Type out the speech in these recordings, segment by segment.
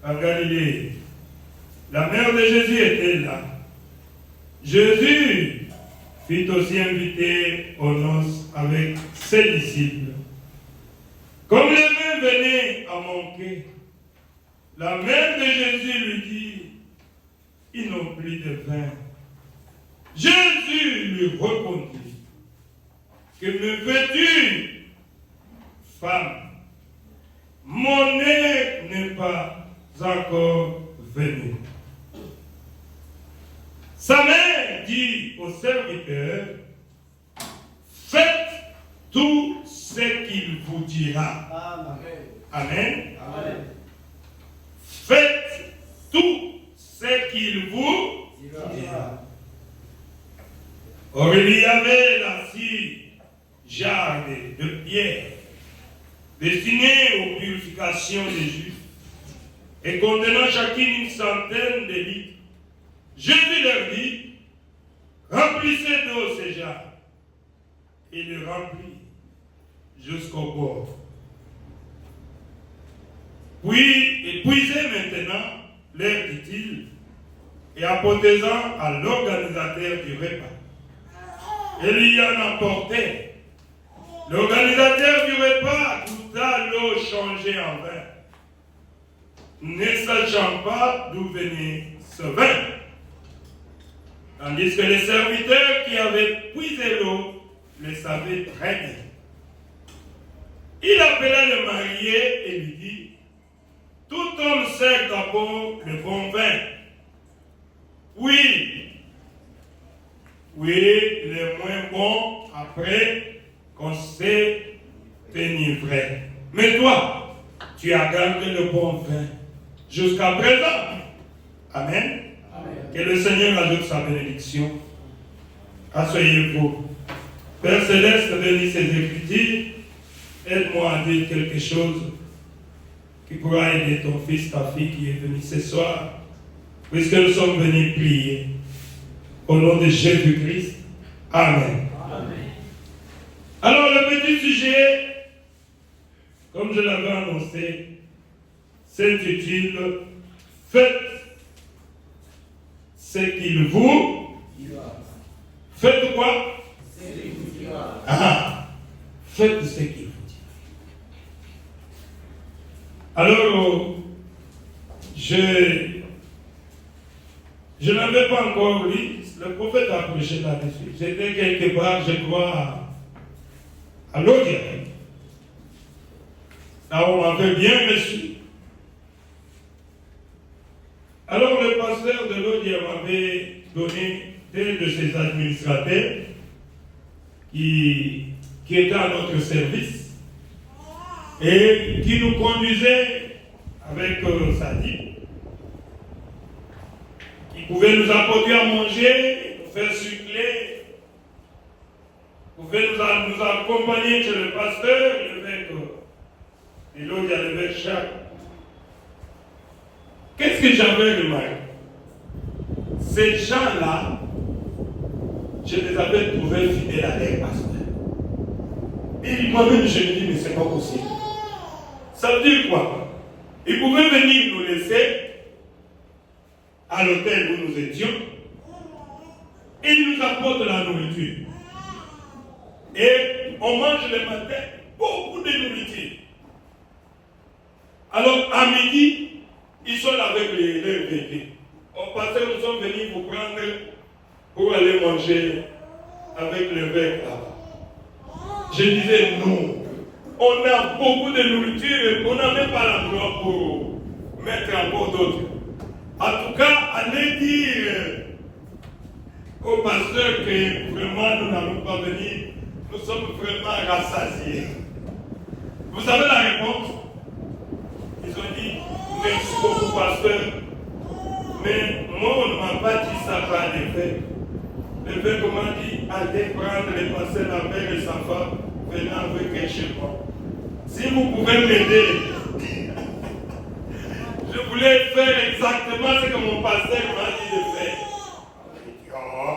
en Galilée. La mère de Jésus était là. Jésus fut aussi invité aux noces avec ses disciples. Comme le vin venait à manquer, la mère de Jésus lui dit, ils n'ont plus de vin. Jésus lui répondit, que me veux-tu, femme? Mon heure n'est pas encore venue. Sa mère dit au serviteur, faites tout ce qu'il vous dira. Amen. Amen. Amen. Faites tout ce qu'il vous dira. Or, il y avait là 6 jarres de pierre destinées aux purifications des Juifs et contenant chacune une centaine de litres. Jésus leur dit, remplissez d'eau ces jarres. Il les remplit jusqu'au bord. Puis, épuisez maintenant, leur dit-il, et apportez-en à l'organisateur du repas. Et lui en apportait. L'organisateur du repas goûta l'eau changée en vin, ne sachant pas d'où venait ce vin. Tandis que les serviteurs qui avaient puisé l'eau le savaient très bien. Il appela le marié et lui dit, tout homme sert d'abord le bon vin. Oui, le moins bon après qu'on s'est enivré. Mais toi, tu as gardé le bon vin jusqu'à présent. Amen. Que le Seigneur ajoute sa bénédiction. Asseyez-vous. Père Céleste, bénis ces Écritures. Aide-moi à dire quelque chose qui pourra aider ton fils, ta fille qui est venu ce soir, puisque nous sommes venus prier. Au nom de Jésus-Christ. Amen. Amen. Alors, le petit sujet, comme je l'avais annoncé, s'intitule Faites ce qu'il vous dira. Faites quoi? Ce qu'il vous dira. Ah, faites ce qu'il vous dira. Alors, je n'avais pas encore lu, le prophète a prêché là-dessus. J'étais quelque part, je crois, à l'Odia. Là, on m'avait bien reçu. Alors le pasteur de l'Odia m'avait donné un de ses administrateurs qui était à notre service et qui nous conduisait avec sa dîme, qui pouvait nous apporter à manger, nous faire sucler, pouvait nous accompagner chez le pasteur, l'évêque de l'Odia, l'évêque Jacques. Qu'est-ce que j'avais remarqué? Ces gens-là, je les avais trouvés fidèles à leur pasteur. Et moi-même, je me dis, mais c'est pas possible. Ça veut dire quoi? Ils pouvaient venir nous laisser à l'hôtel où nous étions et ils nous apportent la nourriture. Et on mange le matin beaucoup de nourriture. Alors, à midi, ils sont là avec leurs bébés. Au passé, nous sommes venus vous prendre pour aller manger avec le verre là-bas. Je disais non. On a beaucoup de nourriture et on n'a même pas l'endroit pour mettre encore d'autres. En tout cas, allez dire au pasteur que vraiment nous n'allons pas venir. Nous sommes vraiment rassasiés. Vous savez la réponse? Ils ont dit, merci beaucoup, pasteur. Mais moi, on ne m'a pas dit ça par l'effet. L'effet m'a dit, allez prendre les parcelles avec les enfants, venez avec chez moi. Si vous pouvez m'aider, je voulais faire exactement ce que mon pasteur m'a dit de faire. Oh,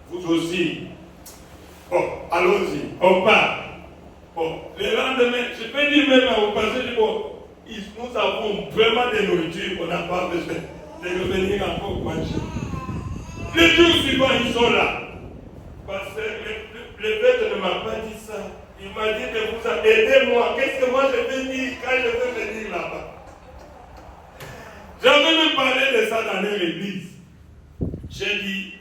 vous aussi. Bon, allons-y, on part. Bon, le lendemain, je peux dire même au pasteur, bon, nous avons vraiment des nourritures, on n'a pas besoin de revenir encore manger. Le jour suivant, ils sont là. Parce que l'évêque ne m'a pas dit ça. Il m'a dit de vous aider moi. Qu'est-ce que moi je vais dire quand je vais venir là-bas? J'avais même parlé de ça dans leur église. J'ai dit,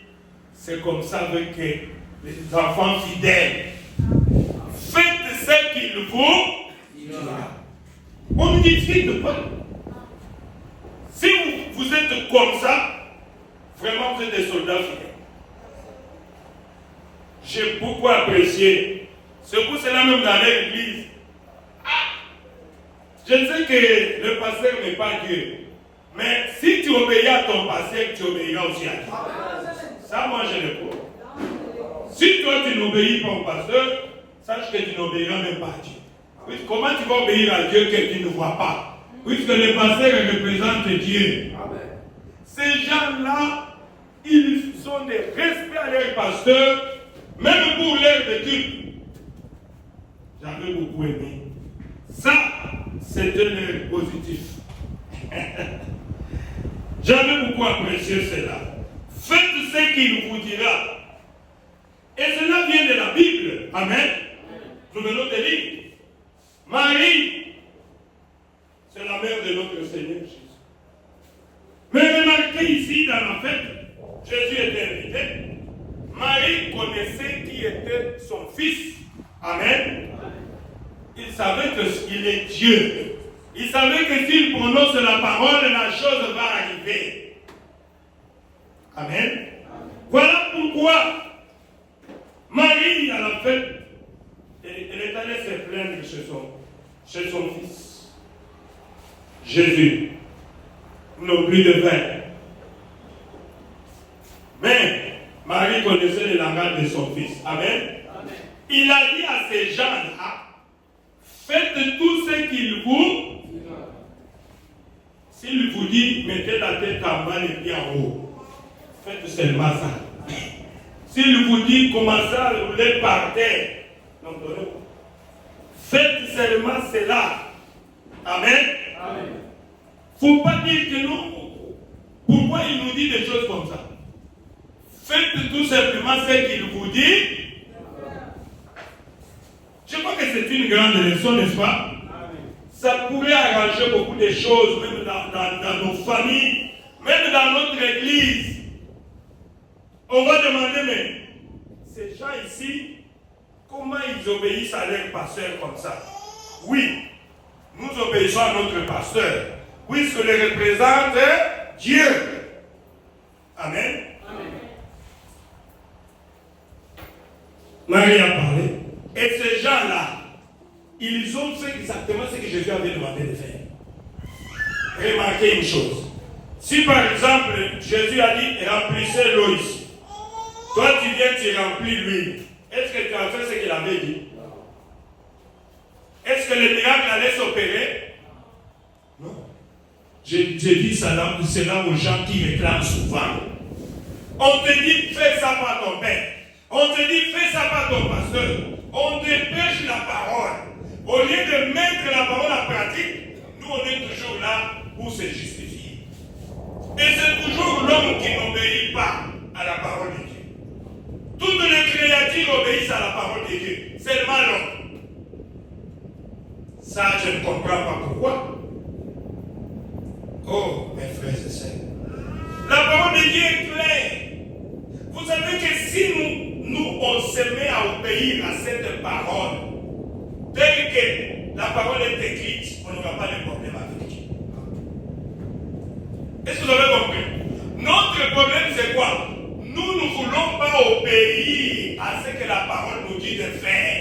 c'est comme ça avec les enfants fidèles. Faites ce qu'il faut. On ne discute pas. Si vous êtes comme ça, vraiment vous êtes des soldats fidèles. J'ai beaucoup apprécié. C'est pour cela même dans l'église. Je sais que le pasteur n'est pas Dieu. Mais si tu obéis à ton pasteur, tu obéiras aussi à Dieu. Ça, moi, je le crois. Si toi, tu n'obéis pas au pasteur, sache que tu n'obéiras même pas à Dieu. Oui, comment tu vas obéir à Dieu que tu ne vois pas? Puisque le pasteur représente Dieu. Ces gens-là, ils ont des respects à leur pasteur, même pour l'heure de culte. J'avais beaucoup aimé. Ça, c'était l'air positif. J'avais beaucoup apprécié cela. Faites ce qu'il vous dira. Et cela vient de la Bible. Amen. Nous venons de lire. Marie, c'est la mère de notre Seigneur Jésus. Mais remarquez ici dans la fête, Jésus était invité. Marie connaissait qui était son fils. Amen. Il savait qu'il est Dieu. Il savait que s'il prononce la parole, la chose va arriver. Amen. Voilà pourquoi Marie, à la fête, elle est allée se plaindre chez son fils. Jésus, non plus de vin. Mais Marie connaissait le langage de son fils. Amen. Amen. Il a dit à ces gens-là, faites tout ce qu'il vous. S'il vous dit, mettez la tête en bas, les pieds en haut. Faites seulement ça. S'il vous dit, commencez à rouler par terre. Non, non. Faites seulement cela. Amen. Il ne faut pas dire que non. Pourquoi il nous dit des choses comme ça? Faites tout simplement ce qu'il vous dit. Je crois que c'est une grande leçon, n'est-ce pas? Ça pourrait arranger beaucoup de choses, même dans nos familles, même dans notre église. On va demander, mais ces gens ici, comment ils obéissent à leur pasteur comme ça? Oui, nous obéissons à notre pasteur, puisque le représente Dieu. Amen. Amen. Marie a parlé. Et ces gens-là, ils ont fait exactement ce que Jésus avait demandé de faire. Remarquez une chose. Si par exemple, Jésus a dit, remplissez l'eau ici. Toi, tu viens, tu remplis l'huile. Est-ce que tu as fait ce qu'il avait dit? Est-ce que le miracle allait s'opérer? Non. J'ai dit cela aux gens qui réclament souvent. On te dit, fais ça par ton père. On te dit, fais ça par ton pasteur. On dépêche la parole. Au lieu de mettre la parole en pratique, nous on est toujours là pour se justifier. Et c'est toujours l'homme qui n'obéit pas à la parole de Dieu. Toutes les créatures obéissent à la parole de Dieu. Seulement l'homme. Ça, je ne comprends pas pourquoi. Oh, mes frères et sœurs. La parole de Dieu est claire. Vous savez que si nous on se met à obéir à cette parole, telle que la parole est écrite, on n'aura pas de problème avec Dieu. Est-ce que vous avez compris? Notre problème, c'est quoi? Nous ne voulons pas obéir à ce que la parole nous dit de faire.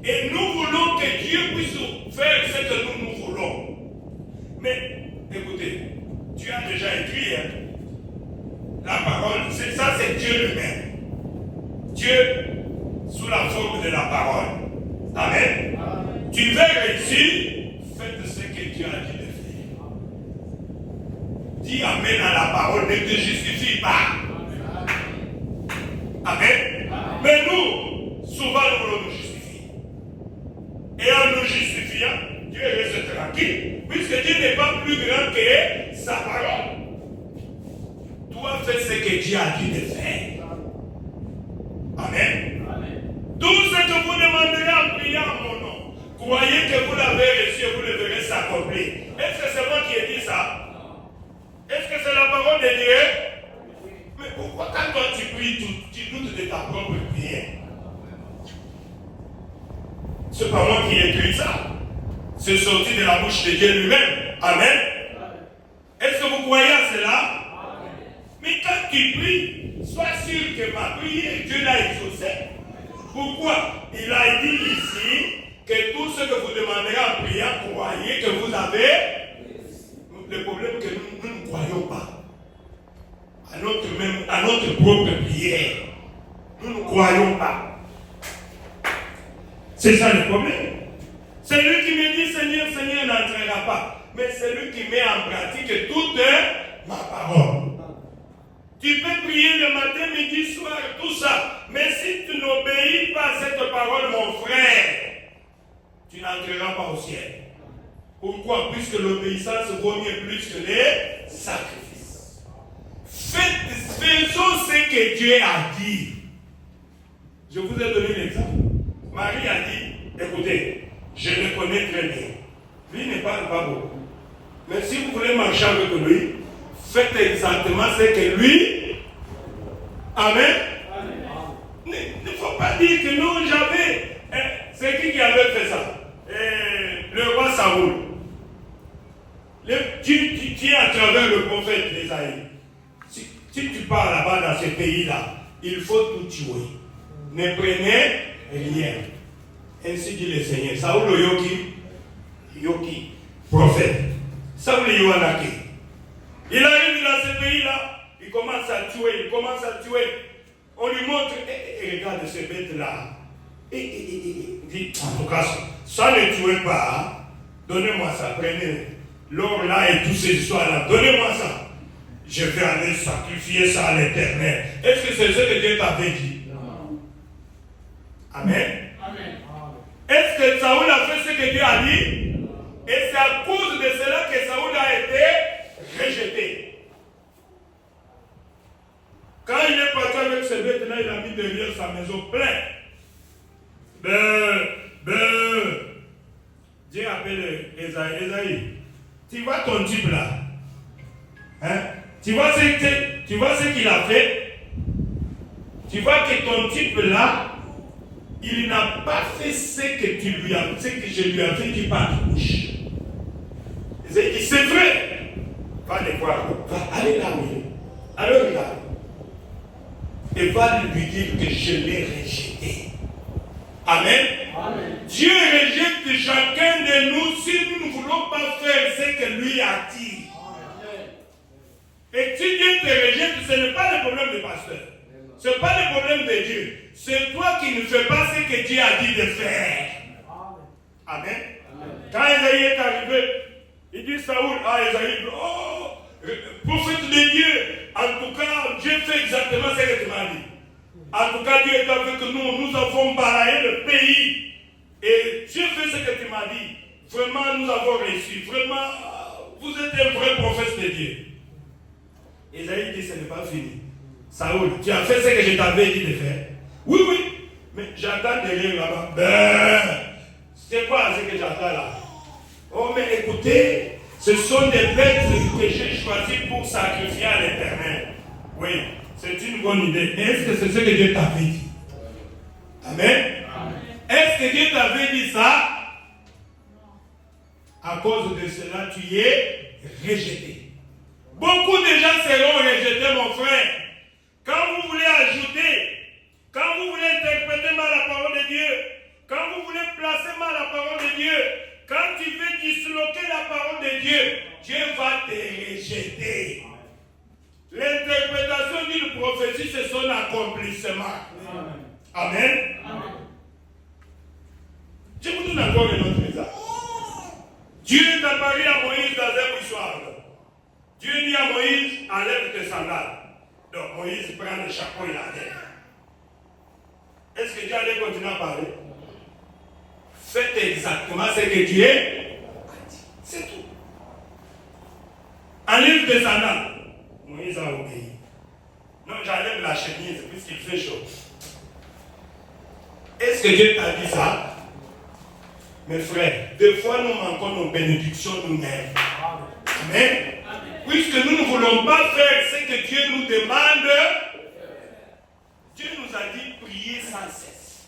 Et nous voulons que Dieu puisse faire ce que nous voulons. Mais, écoutez, Dieu a déjà écrit, hein, la parole, c'est ça, c'est Dieu lui-même. Dieu sous la forme de la parole. Amen. Amen. Tu veux réussir, faites ce que Dieu a dit de faire. Dis Amen à la parole, ne te justifie pas. Amen. Amen. Mais nous, souvent nous voulons nous justifier. Et en nous justifiant, Dieu reste tranquille. plus grand que sa parole. Toi, fais ce que Dieu a dit de faire. Amen. Tout ce que vous demanderez en priant en mon nom, croyez que vous l'avez reçu et vous le verrez s'accomplir. Est-ce que c'est moi qui ai dit ça? Est-ce que c'est la parole de Dieu? Mais pourquoi quand toi tu pries, tu doutes de ta propre prière? C'est pas moi qui ai écrit ça. C'est sorti de la bouche de Dieu lui-même. Amen. Est-ce que vous croyez à cela? Mais quand tu pries, sois sûr que ma prière, Dieu l'a exaucée. Pourquoi? Il a dit ici que tout ce que vous demanderez en priant, croyez que vous avez. Le problème est que nous ne croyons pas à notre propre prière. Nous ne croyons pas. C'est ça le problème. C'est lui qui me dit Seigneur, Seigneur n'entrera pas. Mais c'est lui qui met en pratique toute ma parole. Tu peux prier le matin, midi, soir, tout ça. Mais si tu n'obéis pas à cette parole, mon frère, tu n'entreras pas au ciel. Pourquoi? Puisque l'obéissance vaut mieux plus que les sacrifices. Faisons ce que Dieu a dit. Je vous ai donné l'exemple. Marie a dit, écoutez, je le connais très bien. Lui ne parle pas beaucoup. Mais si vous voulez marcher avec lui, faites exactement ce que lui. Amen. Il ne faut pas dire que non, j'avais. C'est qui avait fait ça? Le roi Saoul. Tu es à travers le prophète Esaïe. Si tu pars là-bas dans ce pays-là, il faut tout tuer. Ne prenez rien. Ainsi dit le Seigneur. Saoul Yoki, prophète. Saoul Yoanaki. Il arrive dans ce pays-là, il commence à tuer, On lui montre, regarde ce bête-là. Il dit, en tout cas, ça ne tuez pas. Donnez-moi ça, prenez l'or là et toutes ces histoires-là. Donnez-moi ça. Je vais aller sacrifier ça à l'Éternel. Est-ce que c'est ce que Dieu t'avait dit? Non. Amen. Est-ce que Saoul a fait ce que Dieu a dit? Et c'est à cause de cela que Saoul a été rejeté. Quand il est parti avec ce bête-là, il a mis derrière sa maison plein. Dieu appelle Esaïe. Tu vois ton type là? Hein? Tu vois ce qu'il a fait? Tu vois que ton type là, il n'a pas fait ce que je lui avais dit par la bouche. Esaïe dit, c'est vrai. Va le voir. Va aller là où il est. Alors là. Et va lui dire que je l'ai rejeté. Amen. Amen. Dieu rejette chacun de nous si nous ne voulons pas faire ce que lui a dit. Amen. Et si Dieu te rejette, ce n'est pas le problème du pasteur. Ce n'est pas le problème de Dieu. C'est toi qui ne fais pas ce que Dieu a dit de faire. Amen. Amen. Quand Esaïe est arrivé, il dit Saoul, Esaïe, prophète de Dieu, en tout cas, Dieu fait exactement ce que tu m'as dit. En tout cas, Dieu est avec nous, nous avons balayé le pays. Et Dieu fait ce que tu m'as dit. Vraiment, nous avons réussi. Vraiment, vous êtes un vrai prophète de Dieu. Esaïe dit, ce n'est pas fini. Saoul, tu as fait ce que je t'avais dit de faire. Oui, oui. Mais j'entends derrière là-bas. C'est quoi ce que j'entends là? Oh, mais écoutez, ce sont des bêtes que j'ai choisies pour sacrifier à l'Éternel. Oui, c'est une bonne idée. Est-ce que c'est ce que Dieu t'avait dit? Amen. Est-ce que Dieu t'avait dit ça? À cause de cela, tu es rejeté. Beaucoup de gens seront rejetés, mon frère. Quand vous voulez ajouter, quand vous voulez interpréter mal la parole de Dieu, quand vous voulez placer mal la parole de Dieu, quand tu veux disloquer la parole de Dieu, Dieu va te rejeter. L'interprétation d'une prophétie, c'est son accomplissement. Amen. Amen. Je vous donne encore un autre exemple. Dieu est apparu à Moïse dans un buisson. Dieu dit à Moïse, enlève tes sandales. Donc Moïse prend le chapeau et l'enlève. Est-ce que Dieu allait continuer à parler? Faites exactement ce que Dieu a dit. C'est tout. Enlève tes sandales. Moïse a obéi. Non, j'enlève la chemise puisqu'il fait chaud. Est-ce que Dieu t'a dit ça? Mes frères, des fois nous manquons nos bénédictions nous-mêmes. Amen. Puisque nous ne voulons pas faire ce que Dieu nous demande, Dieu nous a dit prier sans cesse.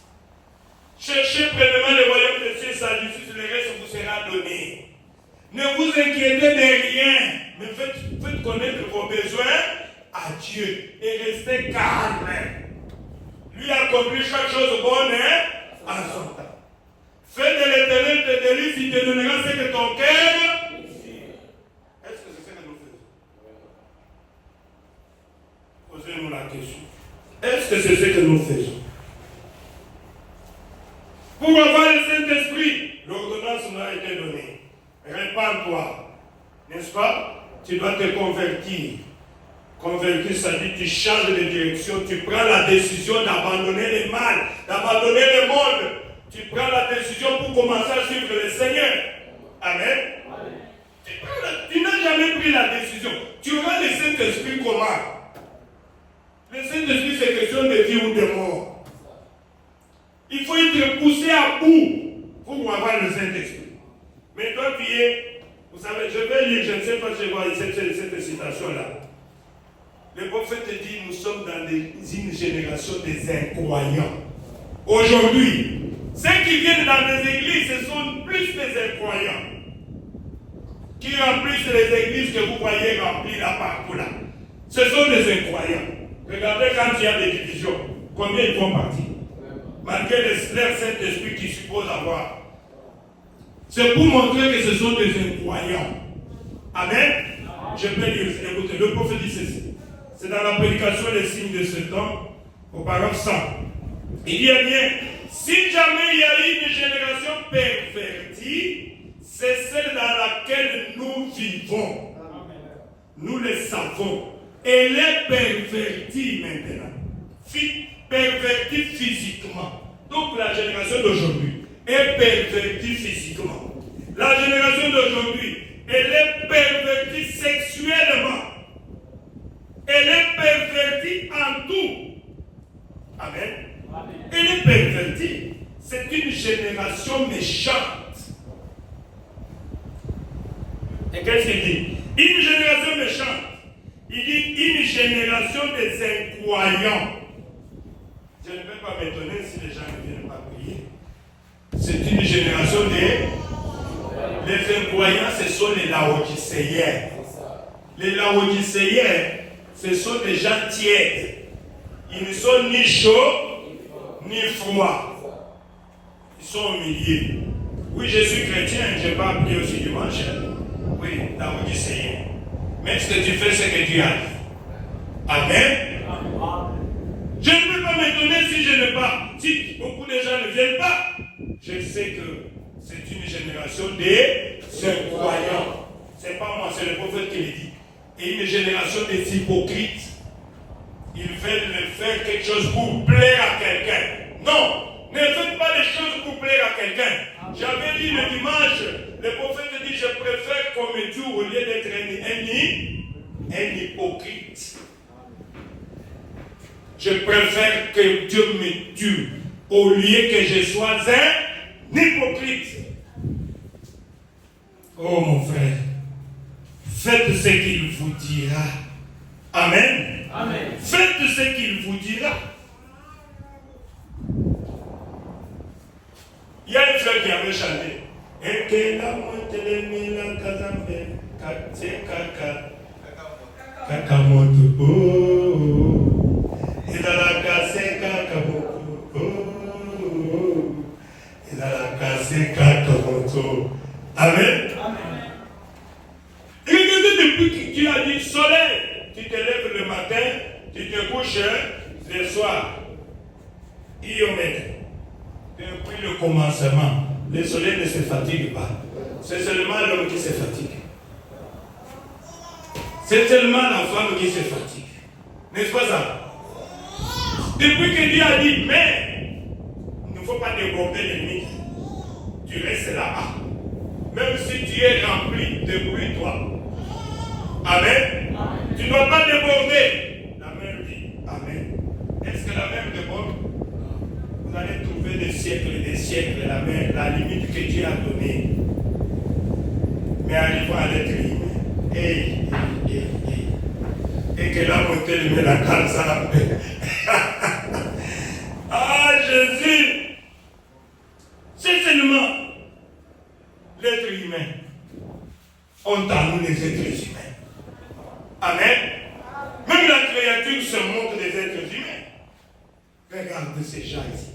Cherchez premièrement le royaume de Dieu, sa justice, le reste vous sera donné. Ne vous inquiétez de rien, mais faites connaître vos besoins à Dieu et restez calme. Lui accomplit chaque chose bonne en son temps. Fais de l'Éternel tes délices, il te donnera ce que ton cœur. Est-ce que c'est ce que nous faisons? Posez-nous la question. Est-ce que c'est ce que nous faisons? Pour avoir le Saint-Esprit, l'ordonnance nous a été donnée. Répands-toi. N'est-ce pas? Tu dois te convertir. Convertir, ça dit tu changes de direction, tu prends la décision d'abandonner le mal, d'abandonner le monde. Tu prends la décision pour commencer à suivre le Seigneur. Amen. Tu n'as jamais pris la décision. Tu auras le Saint-Esprit comment? Le Saint-Esprit, c'est question de vie ou de mort. Il faut être poussé à bout pour avoir le Saint-Esprit. Mais toi, tu es, vous savez, je vais lire, je ne sais pas si je vois cette citation-là. Le prophète dit, nous sommes dans une génération des incroyants. Aujourd'hui, ceux qui viennent dans les églises, ce sont plus des incroyants. Qui remplissent les églises que vous voyez remplies là partout là. Ce sont des incroyants. Regardez quand il y a des divisions, combien ils font partie. Malgré leur Saint-Esprit qu'ils supposent avoir. C'est pour montrer que ce sont des incroyants. Amen. Je peux lire, écoutez, le prophète dit ceci. C'est dans la prédication des signes de ce temps, au paragraphe 100. Il dit bien, si jamais il y a une génération pervertie, c'est celle dans laquelle nous vivons. Nous le savons. Elle est pervertie maintenant. Pervertie physiquement. Donc la génération d'aujourd'hui est pervertie physiquement. La génération d'aujourd'hui, elle est pervertie sexuellement. Elle est pervertie en tout. Amen. Elle est pervertie. C'est une génération méchante. Et qu'est-ce qu'il dit? Une génération méchante. Il dit une génération des incroyants. Je ne vais pas m'étonner si les gens ne viennent pas prier. C'est une génération des... Les incroyants, ce sont les Laodicéens. Les Laodicéens, ce sont des gens tièdes. Ils ne sont ni chauds, ni froids. Ils sont au milieu. Oui, je suis chrétien, je n'ai pas prié aussi dimanche. Oui, Laodicéen. Mais est-ce que tu fais ce que tu as dit? Amen. Je ne peux pas m'étonner si je n'ai pas. Si beaucoup de gens ne viennent pas, je sais que c'est une génération des incroyants. Ce n'est pas moi, c'est le prophète qui le dit. Et une génération des hypocrites. Ils veulent faire quelque chose pour plaire à quelqu'un. Non, ne faites pas des choses pour plaire à quelqu'un. J'avais dit le dimanche, le prophète dit, je préfère qu'on me tue au lieu d'être un hypocrite. Je préfère que Dieu me tue au lieu que je sois un hypocrite. Oh mon frère, faites ce qu'il vous dira. Amen. Amen. Faites ce qu'il vous dira. Il y a une frère qui avait chanté. Et que la montée de Milan Kazambe, Kaka, Kakamoto, oh, et dans la casse Kakamoto, oh, et dans la casse Kakamoto. Amen. Amen. Regardez depuis que tu as dit soleil. Tu te lèves le matin, tu te couches le soir. Depuis le commencement, le soleil ne se fatigue pas. C'est seulement l'homme qui se fatigue. C'est seulement la femme qui se fatigue. N'est-ce pas ça? Depuis que Dieu a dit, mais il ne faut pas déborder l'ennemi. Tu restes là-bas. Même si tu es rempli, débrouille-toi. Amen. que Dieu a donné. Mais arrivons à l'être humain. Et que la montée lui met la calme à la paix. Ah, Jésus! C'est seulement l'être humain. On t'a nous les êtres humains. Amen. Même la créature se montre des êtres humains. Regardez ces gens ici.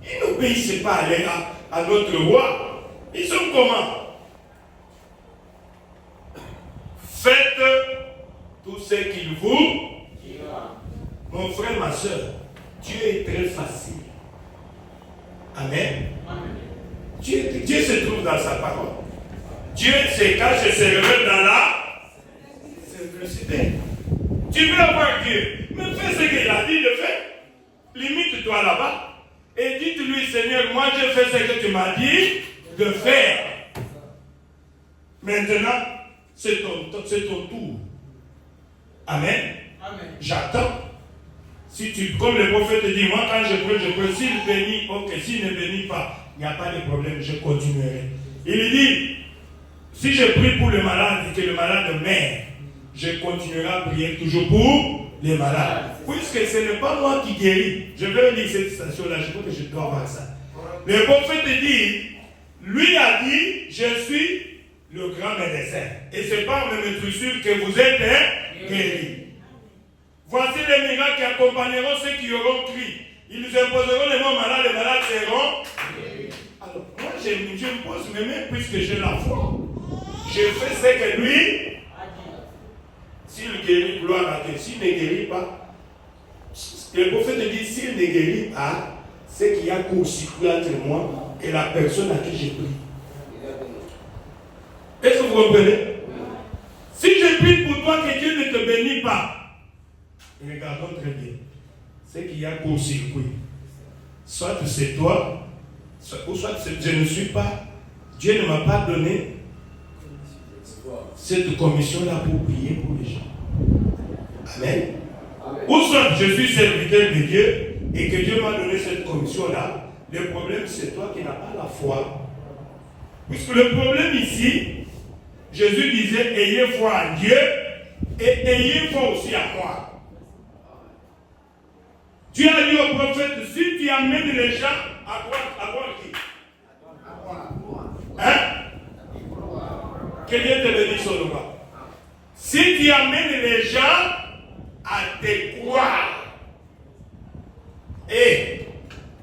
Ils n'obéissent pas à notre roi. Ils sont comment? Faites tout ce qu'il vous dira. Mon frère, ma soeur, Dieu est très facile. Amen. Dieu se trouve dans sa parole. Dieu se cache et se révèle dans la simplicité. Tu veux avoir Dieu, mais fais ce qu'il a dit de faire. Limite-toi là-bas et dites-lui, Seigneur, moi je fais ce que tu m'as dit de faire. Maintenant, c'est ton tour. Amen. Amen. J'attends. Si comme le prophète dit, moi quand je prie, s'il bénit, ok, s'il ne bénit pas, il n'y a pas de problème, je continuerai. Il dit, si je prie pour le malade et que le malade meurt, je continuerai à prier toujours pour les malades. Puisque ce n'est pas moi qui guéris. Je vais lire cette citation-là, je crois que je dois voir ça. Le prophète dit, lui a dit, je suis le grand médecin. Et c'est par mes maîtresses que vous êtes guéris. Voici les miracles qui accompagneront ceux qui auront crié. Ils nous imposeront les mots malades, les malades seront. Alors, moi, je me pose mes mains puisque j'ai la foi. Je fais ce que lui a dit. S'il guérit, gloire à Dieu. S'il ne guérit pas, le prophète dit, s'il ne guérit pas, c'est qu'il y a court-circuit entre moi et la personne à qui j'ai pris. Est-ce que vous comprenez? Si je prie pour toi que Dieu ne te bénisse pas, regardons très bien. C'est qu'il y a court-circuit. Soit c'est toi, ou soit je ne suis pas. Dieu ne m'a pas donné cette commission-là pour prier pour les gens. Amen. Amen. Ou soit je suis serviteur de Dieu et que Dieu m'a donné cette commission-là. Le problème, c'est toi qui n'as pas la foi. Puisque le problème ici, Jésus disait, ayez foi en Dieu et ayez foi aussi à moi. Dieu a dit au prophète, si tu amènes les gens à boire qui? Hein? Que Dieu te bénisse au nom. Si tu amènes les gens à te croire, et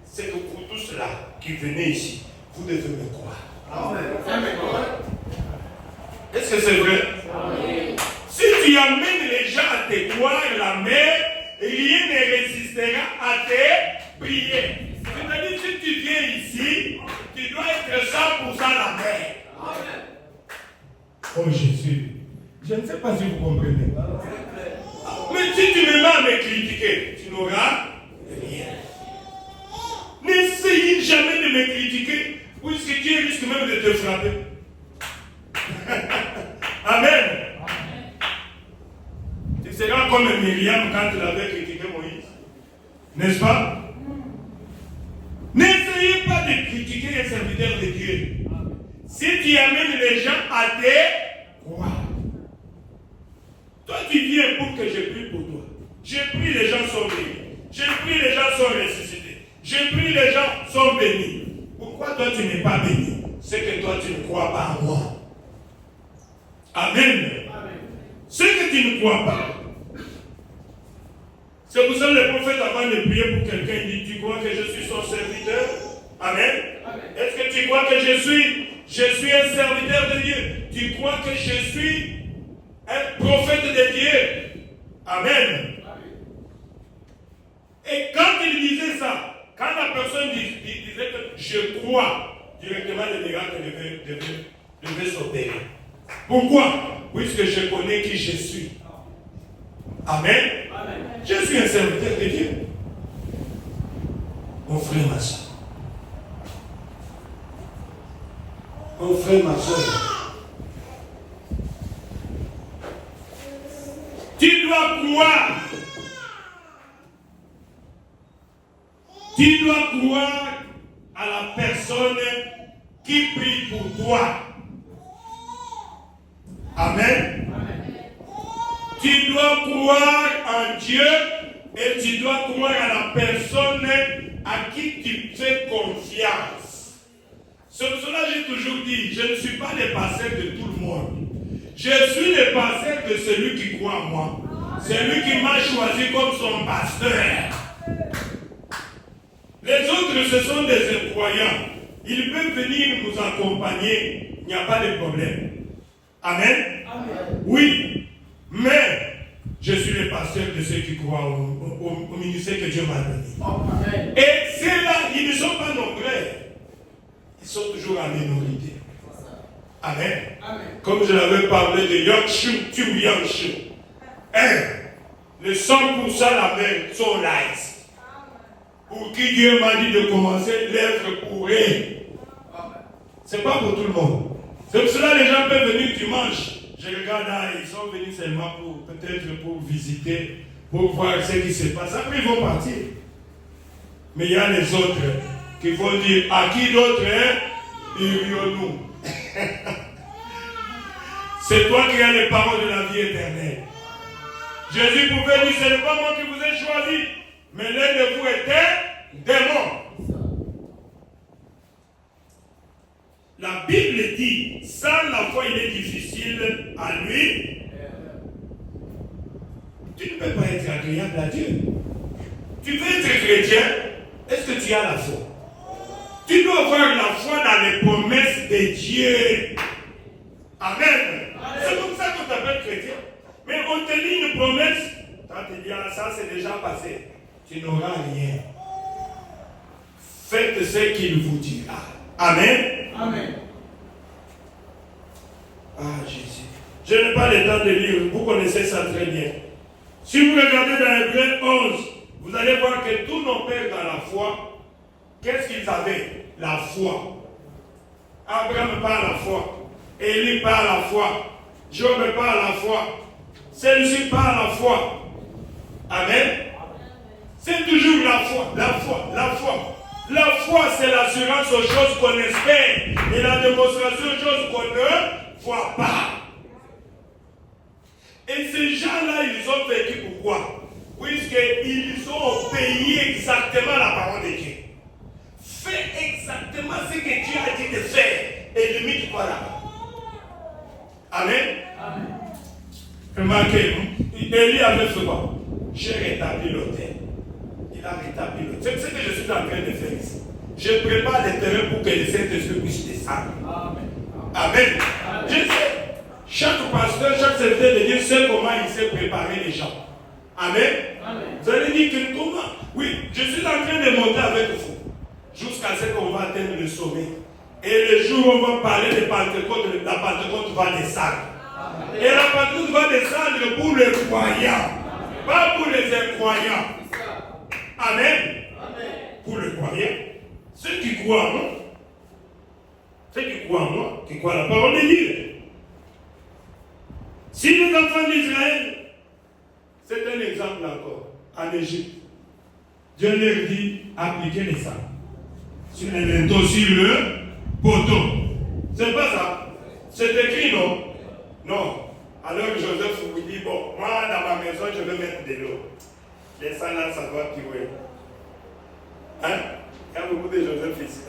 c'est que vous tous là qui venez ici, vous devez me croire. Amen. Est-ce que c'est vrai? Amen. Si tu amènes les gens à te croire la mer, rien ne résistera à tes prières. C'est-à-dire, si tu viens ici, tu dois être 100% la mer. Amen. Oh Jésus, je ne sais pas si vous comprenez. Mais si tu me mets à me critiquer, tu n'auras rien. N'essayez jamais de me critiquer, puisque Dieu risque même de te frapper. Amen. Tu seras comme Myriam quand elle avait critiqué Moïse. N'est-ce pas? N'essayez pas de critiquer les serviteurs de Dieu. Si tu amènes les gens à te croire. Toi, tu viens pour que je prie pour toi. Je prie, les gens sont bénis. Je prie, les gens sont ressuscités. Je prie, les gens sont bénis. Pourquoi toi, tu n'es pas béni? C'est que toi, tu ne crois pas en moi. Amen. C'est que tu ne crois pas. C'est pour ça que le prophète, avant de prier pour quelqu'un, il dit, tu crois que je suis son serviteur? Amen. Est-ce que tu crois que je suis un serviteur de Dieu? Tu crois que je suis un prophète de Dieu? Amen. Et quand il disait ça, quand la personne disait que je crois, directement le miracle devait s'opérer. Pourquoi? Puisque je connais qui je suis. Amen. Amen. Je suis un serviteur de Dieu. Mon frère, ma soeur. Mon frère, ma soeur. Tu dois croire. Tu dois croire à la personne qui prie pour toi. Amen. Tu dois croire en Dieu et tu dois croire à la personne à qui tu fais confiance. C'est pour cela que j'ai toujours dit, je ne suis pas le pasteur de tout le monde. Je suis le pasteur de celui qui croit en moi. Celui qui m'a choisi comme son pasteur. Les autres, ce sont des incroyants. Ils peuvent venir nous accompagner. Il n'y a pas de problème. Amen. Amen. Oui, mais je suis le pasteur de ceux qui croient au ministère que Dieu m'a donné. Amen. Et ceux-là, ils ne sont pas nombreux. Ils sont toujours en minorité. Amen. Amen. Comme je l'avais parlé de Yakshu, tu Yakshu. Le 100% la même sont là. Pour qui Dieu m'a dit de commencer l'œuvre pour eux. Ce n'est pas pour tout le monde. C'est pour cela que les gens peuvent venir dimanche. Je regarde là, ils sont venus seulement pour peut-être pour visiter, pour voir ce qui se passe. Après, ils vont partir. Mais il y a les autres qui vont dire à qui d'autre irions-nous. C'est toi qui as les paroles de la vie éternelle. Jésus pouvait dire, ce n'est pas moi qui vous ai choisi, mais l'un de vous était démon. La Bible dit, sans la foi, il est difficile à lui. Tu ne peux pas être agréable à Dieu. Tu veux être chrétien, est-ce que tu as la foi? Tu dois avoir la foi dans les promesses de Dieu. Amen. C'est comme ça qu'on t'appelle chrétien. Mais on te lit une promesse, quand tu dis, ah, ça c'est déjà passé, tu n'auras rien. Faites ce qu'il vous dira. Amen. Amen. Ah, Jésus. Je n'ai pas le temps de lire, vous connaissez ça très bien. Si vous regardez dans Hébreux 11, vous allez voir que tous nos pères dans la foi, qu'est-ce qu'ils avaient? La foi. Abraham par la foi. Élie par la foi. Job par la foi. Celle-ci par la foi. Amen. C'est toujours la foi, la foi, la foi. La foi, c'est l'assurance aux choses qu'on espère et la démonstration aux choses qu'on ne voit pas. Et ces gens-là, ils ont vécu pourquoi? Puisqu'ils ont payé exactement la parole de Dieu. Fais exactement ce que Dieu a dit de faire et limite pas là. Amen. Amen. Remarquez, Élie avait fait quoi? J'ai rétabli l'autel. Il a rétabli l'autel. C'est ce que je suis en train de faire ici. Je prépare le terrain pour que le Saint-Esprit puisse descendre. Amen. Amen. Amen. Je sais. Chaque pasteur, chaque serviteur de Dieu sait comment il sait préparer les gens. Amen. Amen. Vous allez dire que comment? Oui, je suis en train de monter avec vous. Jusqu'à ce qu'on va atteindre le sommet. Et le jour où on va parler de Pentecôte, la Pentecôte va descendre. Amen. Et la Pentecôte va descendre pour les croyants. Amen. Pas pour les incroyants. Amen. Amen. Pour les croyants. Ceux qui croient en moi. Ceux qui croient en moi, qui croient la parole de Dieu. Si les enfants d'Israël, c'est un exemple encore, en Égypte, Dieu leur dit, appliquez les sables sur les linteaux, sur le poteau. C'est pas ça. C'est écrit, non? Non. Alors Joseph vous dit, bon, moi dans ma maison, je vais mettre de l'eau. Les sangs là, ça doit piouer. Hein? Il y a beaucoup de Joseph ici.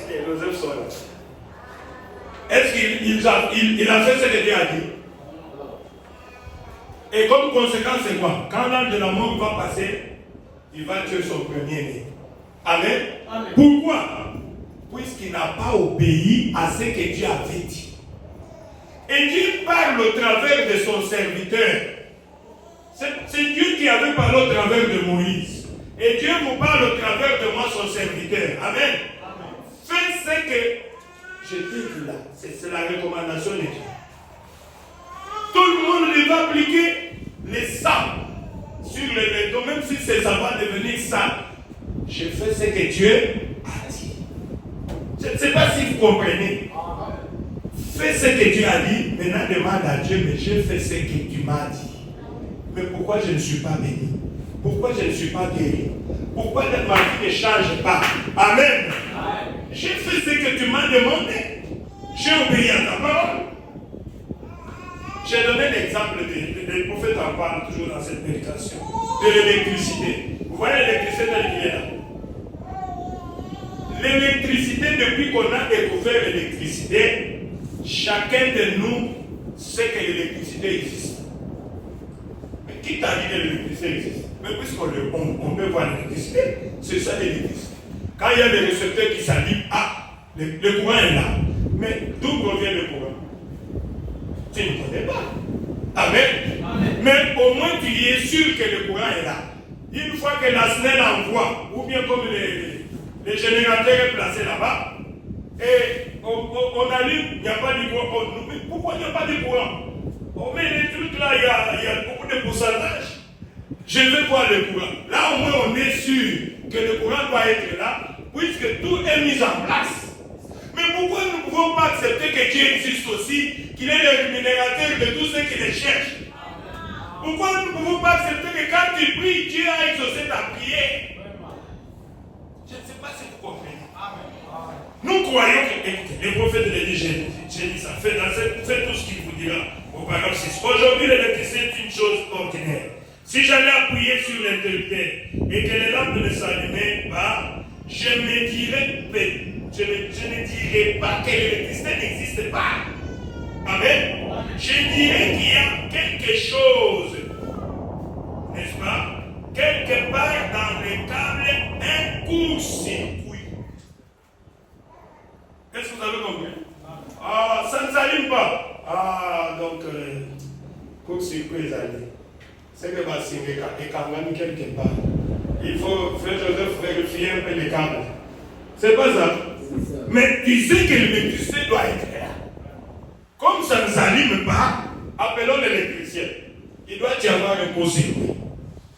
Les Joseph sont là. Est-ce qu'il a fait ce que Dieu a dit? Et comme conséquence, c'est quoi? Quand l'ange de la mort va passer, il va tuer son premier-né. Amen. Amen. Pourquoi? Puisqu'il n'a pas obéi à ce que Dieu avait dit. Et Dieu parle au travers de son serviteur. C'est Dieu qui avait parlé au travers de Moïse. Et Dieu vous parle au travers de moi, son serviteur. Amen. Amen. Fais ce que je t'ai dit là. C'est la recommandation de Dieu. Tout le monde lui va appliquer les sables sur le béton, même si ça va devenir sable. Je fais ce que Dieu a dit. Je ne sais pas si vous comprenez. Fais ce que Dieu a dit, maintenant demande à Dieu, mais je fais ce que tu m'as dit. Mais pourquoi je ne suis pas béni? Pourquoi je ne suis pas guéri? Pourquoi ma vie ne change pas? Amen. Amen. j'ai fait ce que tu m'as demandé. J'ai obéi à ta parole. J'ai donné l'exemple des prophètes en parlent toujours dans cette prédication. De l'électricité. Vous voyez l'électricité telle qu'il est là. L'électricité, depuis qu'on a découvert l'électricité, chacun de nous sait que l'électricité existe. Mais qui t'a dit que l'électricité existe? Mais puisqu'on peut voir l'électricité, c'est ça l'électricité. Quand il y a des récepteurs qui s'allument, le courant est là. Mais d'où provient le courant? Tu ne connais pas. Amen. Amen. Mais au moins tu es sûr que le courant est là. Une fois que la SNEL envoie, ou bien comme les générateurs est placé là-bas, et on allume, il n'y a pas de courant. Pourquoi il n'y a pas de courant? On met les trucs là, il y a beaucoup de pourcentage. Je vais voir le courant. Là au moins on est sûr que le courant doit être là, puisque tout est mis en place. Mais pourquoi nous ne pouvons pas accepter que Dieu existe aussi, qu'il est le rémunérateur de tous ceux qui le cherchent? Pourquoi nous ne pouvons pas accepter que quand tu pries, Dieu a exaucé ta prière? Je ne sais pas si vous comprenez. Nous croyons que, écoutez, le prophète l'a dit, j'ai dit ça, faites tout ce qu'il vous dira au paragraphe 6. Aujourd'hui, l'électricité est une chose ordinaire. Si j'allais appuyer sur l'interrupteur et que les lampes ne s'allumaient pas, je ne dirais pas que l'électricité n'existe pas. Amen. Je dirais qu'il y a quelque chose, n'est-ce pas, quelque part dans les câbles, un court-circuit. Est-ce que vous avez compris? Ça ne s'allume pas. Donc, court-circuit est allé. C'est que Bassinga est quand même quelque part. Il faut faire Joseph vérifier un peu les câbles. C'est pas ça. Mais tu sais que l'électricité doit être là. Comme ça ne s'allume pas, appelons l'électricien. Il doit y avoir un court-circuit.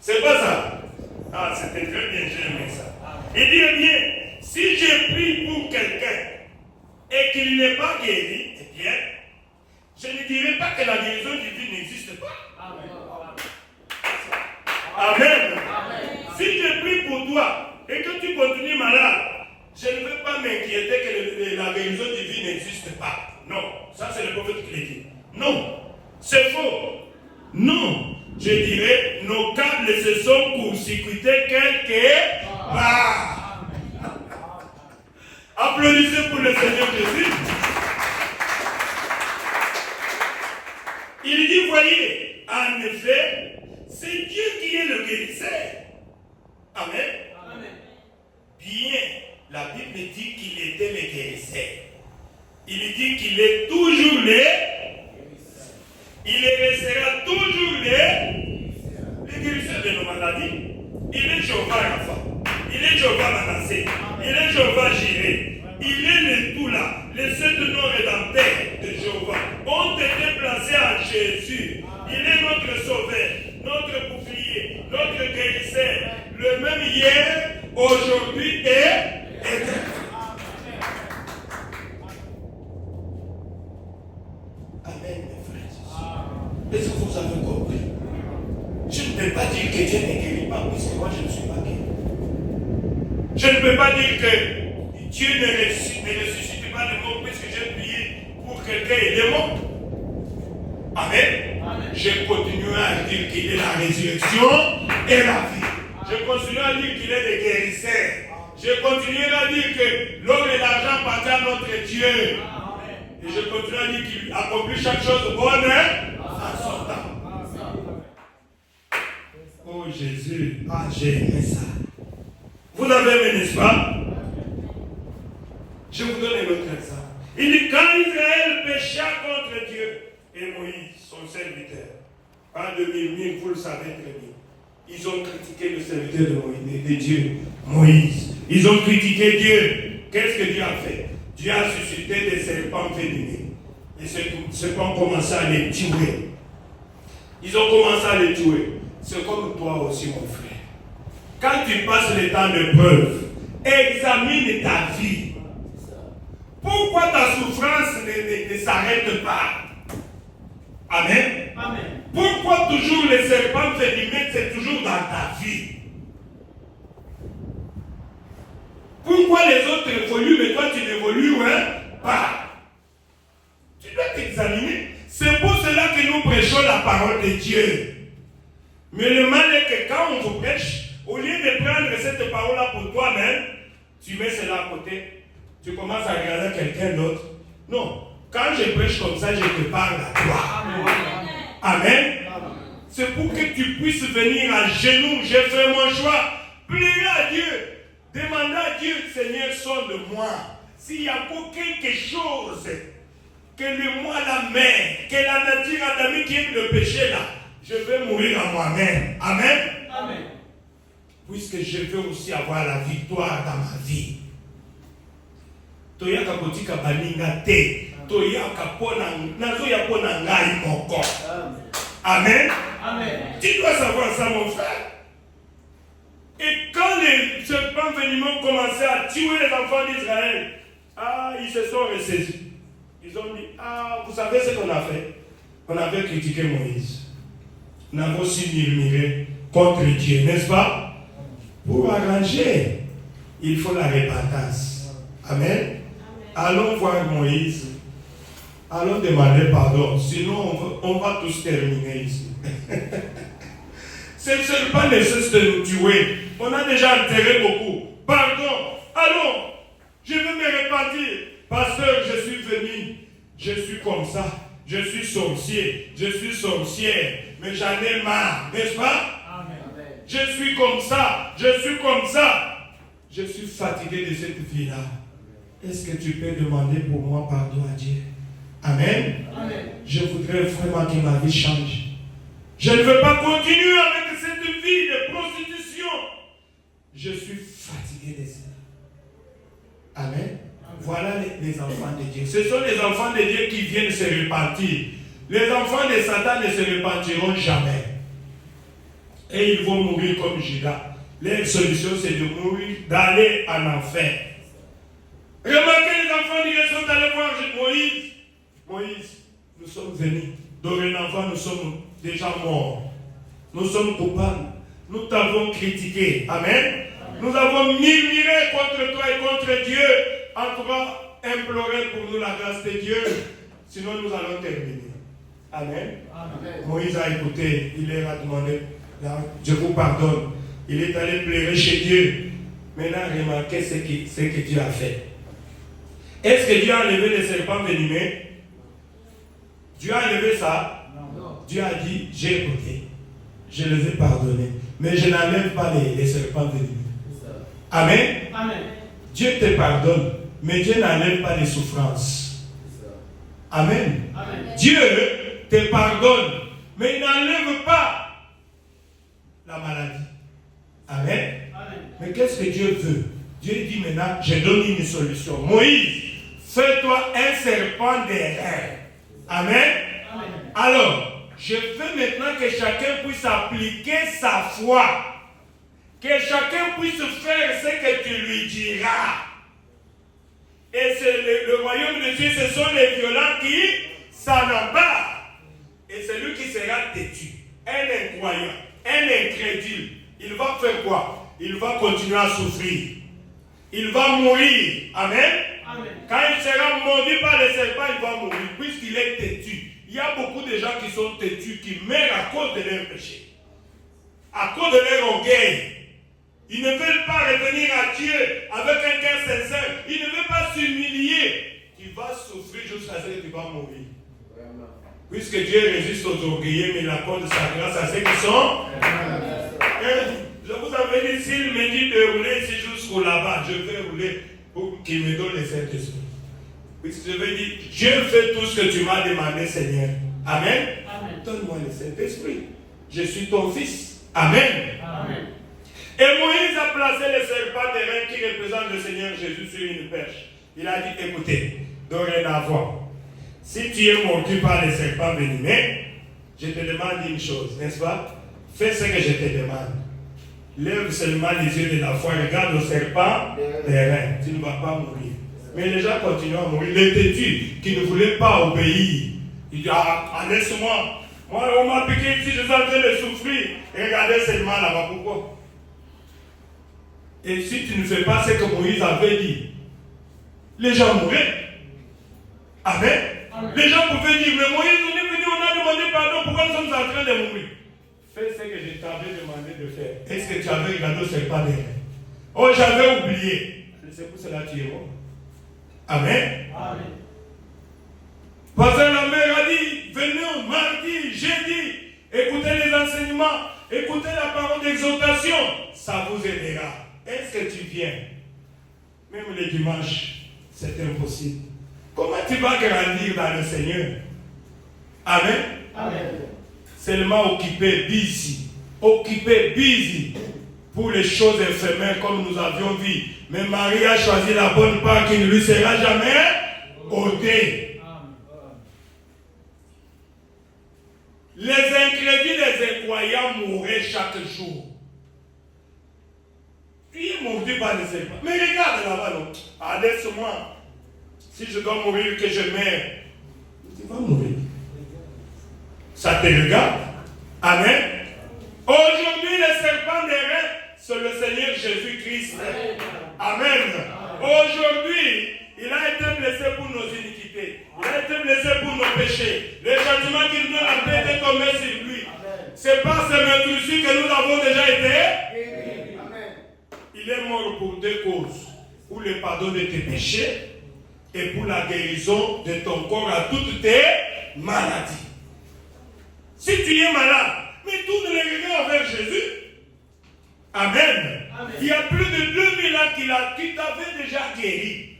C'est pas ça. C'était très bien, j'ai aimé ça. Il dit, eh bien, si je prie pour quelqu'un et qu'il n'est pas guéri, eh bien, je ne dirai pas que la guérison divine n'existe pas. Amen. Amen. Si je prie pour toi et que tu continues malade, je ne veux pas m'inquiéter que la guérison divine n'existe pas. Non, ça c'est le prophète qui l'a dit. Non, c'est faux. Non, je dirais, nos câbles se sont court-circuités quelque part. Applaudissez pour le Seigneur Jésus. Il dit, voyez, en effet, c'est Dieu qui est le guérisseur. Amen. Amen. Bien, la Bible dit qu'il était le guérisseur. Il dit qu'il est toujours le. Il restera toujours le guérisseur de nos maladies. Il est Jéhovah Rapha. Il est Jéhovah Manassé. Il est Jéhovah Jireh. Il est le tout là. Les sept noms rédempteurs de Jéhovah ont été placés en Jésus. Il est notre sauveur, notre bouclier, notre guérisseur. Le même hier, aujourd'hui et éternel. Amen, mes frères. Est-ce que vous avez compris? Je ne peux pas dire que Dieu ne guérit pas, puisque moi je ne suis pas guéri. Je ne peux pas dire que Dieu ne ressuscite pas les morts, puisque j'ai prié pour quelqu'un et des morts. Amen. Amen. Je continuerai à dire qu'il est la résurrection et la vie. Je continuerai à dire qu'il est le guérisseur. Je continuerai à dire que l'or et l'argent appartiennent à notre Dieu. Et je continue à dire qu'il accomplit chaque chose bonne à son temps. Oh Jésus, j'ai aimé ça. Vous avez aimé, n'est-ce pas? Je vous donne un autre exemple. Il dit, quand Israël pécha contre Dieu et Moïse, son serviteur, en 2000, vous le savez très bien, ils ont critiqué le serviteur de Dieu, Moïse. Ils ont critiqué Dieu. Qu'est-ce que Dieu a fait? Dieu a suscité des serpents venimeux. Et ces serpents ont commencé à les tuer. Ils ont commencé à les tuer. C'est comme toi aussi, mon frère. Quand tu passes le temps de preuve, examine ta vie. Pourquoi ta souffrance ne s'arrête pas? Amen. Amen. Pourquoi toujours les serpents venimeux, c'est toujours dans ta vie? Pourquoi les autres évoluent, mais toi tu n'évolues pas. Tu dois t'examiner. C'est pour cela que nous prêchons la parole de Dieu. Mais le mal est que quand on vous prêche, au lieu de prendre cette parole-là pour toi-même, tu mets cela à côté, tu commences à regarder quelqu'un d'autre. Non, quand je prêche comme ça, je te parle à toi. Amen. C'est pour que tu puisses venir à genoux. J'ai fait mon choix. Priez à Dieu. Demandez à Dieu, Seigneur, sonde-moi. S'il y a quelque chose que le moi la mère, que la nature adamique qui aime le péché là, je vais mourir à moi-même. Amen. Amen. Puisque je veux aussi avoir la victoire dans ma vie. Toya kapotika baninga te. Toya kapona nazoya pona ngai moko. Amen. Amen. Tu dois savoir ça, mon frère. Et quand les serpents venimeux commençaient à tuer les enfants d'Israël, ils se sont ressaisis. Ils ont dit, vous savez ce qu'on a fait? On avait critiqué Moïse. On avait aussi murmuré contre Dieu, n'est-ce pas? Pour arranger, il faut la repentance. Amen. Allons voir Moïse. Allons demander pardon. Sinon, on va tous terminer ici. Ce serpent ne cesse de nous tuer. On a déjà enterré beaucoup. Pardon. Allons. Je veux me repentir. Pasteur, je suis venu. Je suis comme ça. Je suis sorcier. Je suis sorcière. Mais j'en ai marre. N'est-ce pas? Amen. Je suis comme ça. Je suis comme ça. Je suis fatigué de cette vie-là. Est-ce que tu peux demander pour moi pardon à Dieu? Amen. Amen. Je voudrais vraiment que ma vie change. Je ne veux pas continuer avec cette vie de prostitution. Je suis fatigué de cela. Amen. Voilà les enfants de Dieu. Ce sont les enfants de Dieu qui viennent se repentir. Les enfants de Satan ne se repentiront jamais. Et ils vont mourir comme Judas. Leur solution, c'est de mourir, d'aller en enfer. Remarquez, les enfants d'Israël sont allés voir Moïse. Moïse, nous sommes venus. Dorénavant, nous sommes déjà morts. Nous sommes coupables. Nous t'avons critiqué. Amen. Nous avons murmuré contre toi et contre Dieu. En tout cas, implorer pour nous la grâce de Dieu. Sinon, nous allons terminer. Amen. Amen. Moïse a écouté. Il leur a demandé, je vous pardonne. Il est allé pleurer chez Dieu. Maintenant, remarquez ce que Dieu a fait. Est-ce que Dieu a enlevé les serpents venimeux? Dieu a enlevé ça? Non. Dieu a dit, j'ai écouté. Je les ai pardonnés. Mais je n'enlève pas les serpents venimeux. Amen. Amen. Dieu te pardonne, mais Dieu n'enlève pas les souffrances. Amen. Amen. Dieu te pardonne, mais il n'enlève pas la maladie. Amen. Amen. Mais qu'est-ce que Dieu veut? Dieu dit maintenant, je donne une solution. Moïse, fais-toi un serpent d'airain. Amen. Amen. Alors, je veux maintenant que chacun puisse appliquer sa foi. Que chacun puisse faire ce que tu lui diras. Et c'est le royaume de Dieu, ce sont les violents qui s'en embarquent. Et c'est lui qui sera têtu. Un incroyant, un incrédule. Il va faire quoi? Il va continuer à souffrir. Il va mourir. Amen. Amen. Quand il sera mordu par les serpents, il va mourir, puisqu'il est têtu. Il y a beaucoup de gens qui sont têtus, qui meurent à cause de leur péché. À cause de leur orgueil. Ils ne veulent pas revenir à Dieu avec un cœur sincère. Ils ne veulent pas s'humilier. Tu vas souffrir jusqu'à ce que tu vas mourir. Puisque Dieu résiste aux orgueilleux, mais il accorde sa grâce à ceux qui sont. Je vous avais dit, s'il me dit de rouler ici jusqu'au là-bas, je vais rouler pour qu'il me donne le Saint-Esprit. Puisque je vais dire, Dieu fait tout ce que tu m'as demandé, Seigneur. Amen. Amen. Donne-moi le Saint-Esprit. Je suis ton fils. Amen. Amen. Et Moïse a placé le serpent d'airain qui représente le Seigneur Jésus sur une perche. Il a dit, écoutez, dorénavant, si tu es mordu par les serpents venimeux, je te demande une chose, n'est-ce pas? Fais ce que je te demande. Lève seulement les yeux de la foi, regarde le serpent d'airain, tu ne vas pas mourir. Mais les gens continuent à mourir. Les têtus qui ne voulaient pas obéir, ils disent, laisse-moi. Moi, on m'a piqué ici, je suis en train de souffrir. Et regardez seulement là-bas, pourquoi? Et si tu ne fais pas ce que Moïse avait dit, les gens mouraient. Amen. Amen. Les gens pouvaient dire, mais Moïse, on est venu, on a demandé pardon, pourquoi nous sommes en train de mourir? Fais ce que je t'avais demandé de faire. Est-ce que tu avais regardé au serpent derrière? Oh, j'avais oublié. C'est pour cela que tu es mort. Amen. Amen. Pasteur Lambert a dit, venez mardi, jeudi, écoutez les enseignements, écoutez la parole d'exhortation, ça vous aidera. Est-ce que tu viens? Même le dimanche, c'est impossible. Comment tu vas grandir dans le Seigneur? Amen. Amen. Seulement occupé, busy pour les choses éphémères comme nous avions vu. Mais Marie a choisi la bonne part qui ne lui sera jamais ôtée. Les incrédules, les incroyants mouraient chaque jour. Tu es mordu par les serpents. Mais regarde là-bas, non. Ah, laisse-moi. Si je dois mourir, que je meurs, tu vas mourir. Ça te regarde. Amen. Aujourd'hui, le serpent des reins, c'est le Seigneur Jésus-Christ. Amen. Aujourd'hui, il a été blessé pour nos iniquités. Il a été blessé pour nos péchés. Le châtiment qu'il nous donne la paix est tombé sur lui. C'est par ce meurtre-ci que nous avons déjà été. Il est mort pour deux causes. Pour le pardon de tes péchés et pour la guérison de ton corps à toutes tes maladies. Si tu es malade, mais tourne les regards vers Jésus. Amen. Amen. Il y a plus de 2000 ans qu'il t'avait déjà guéri.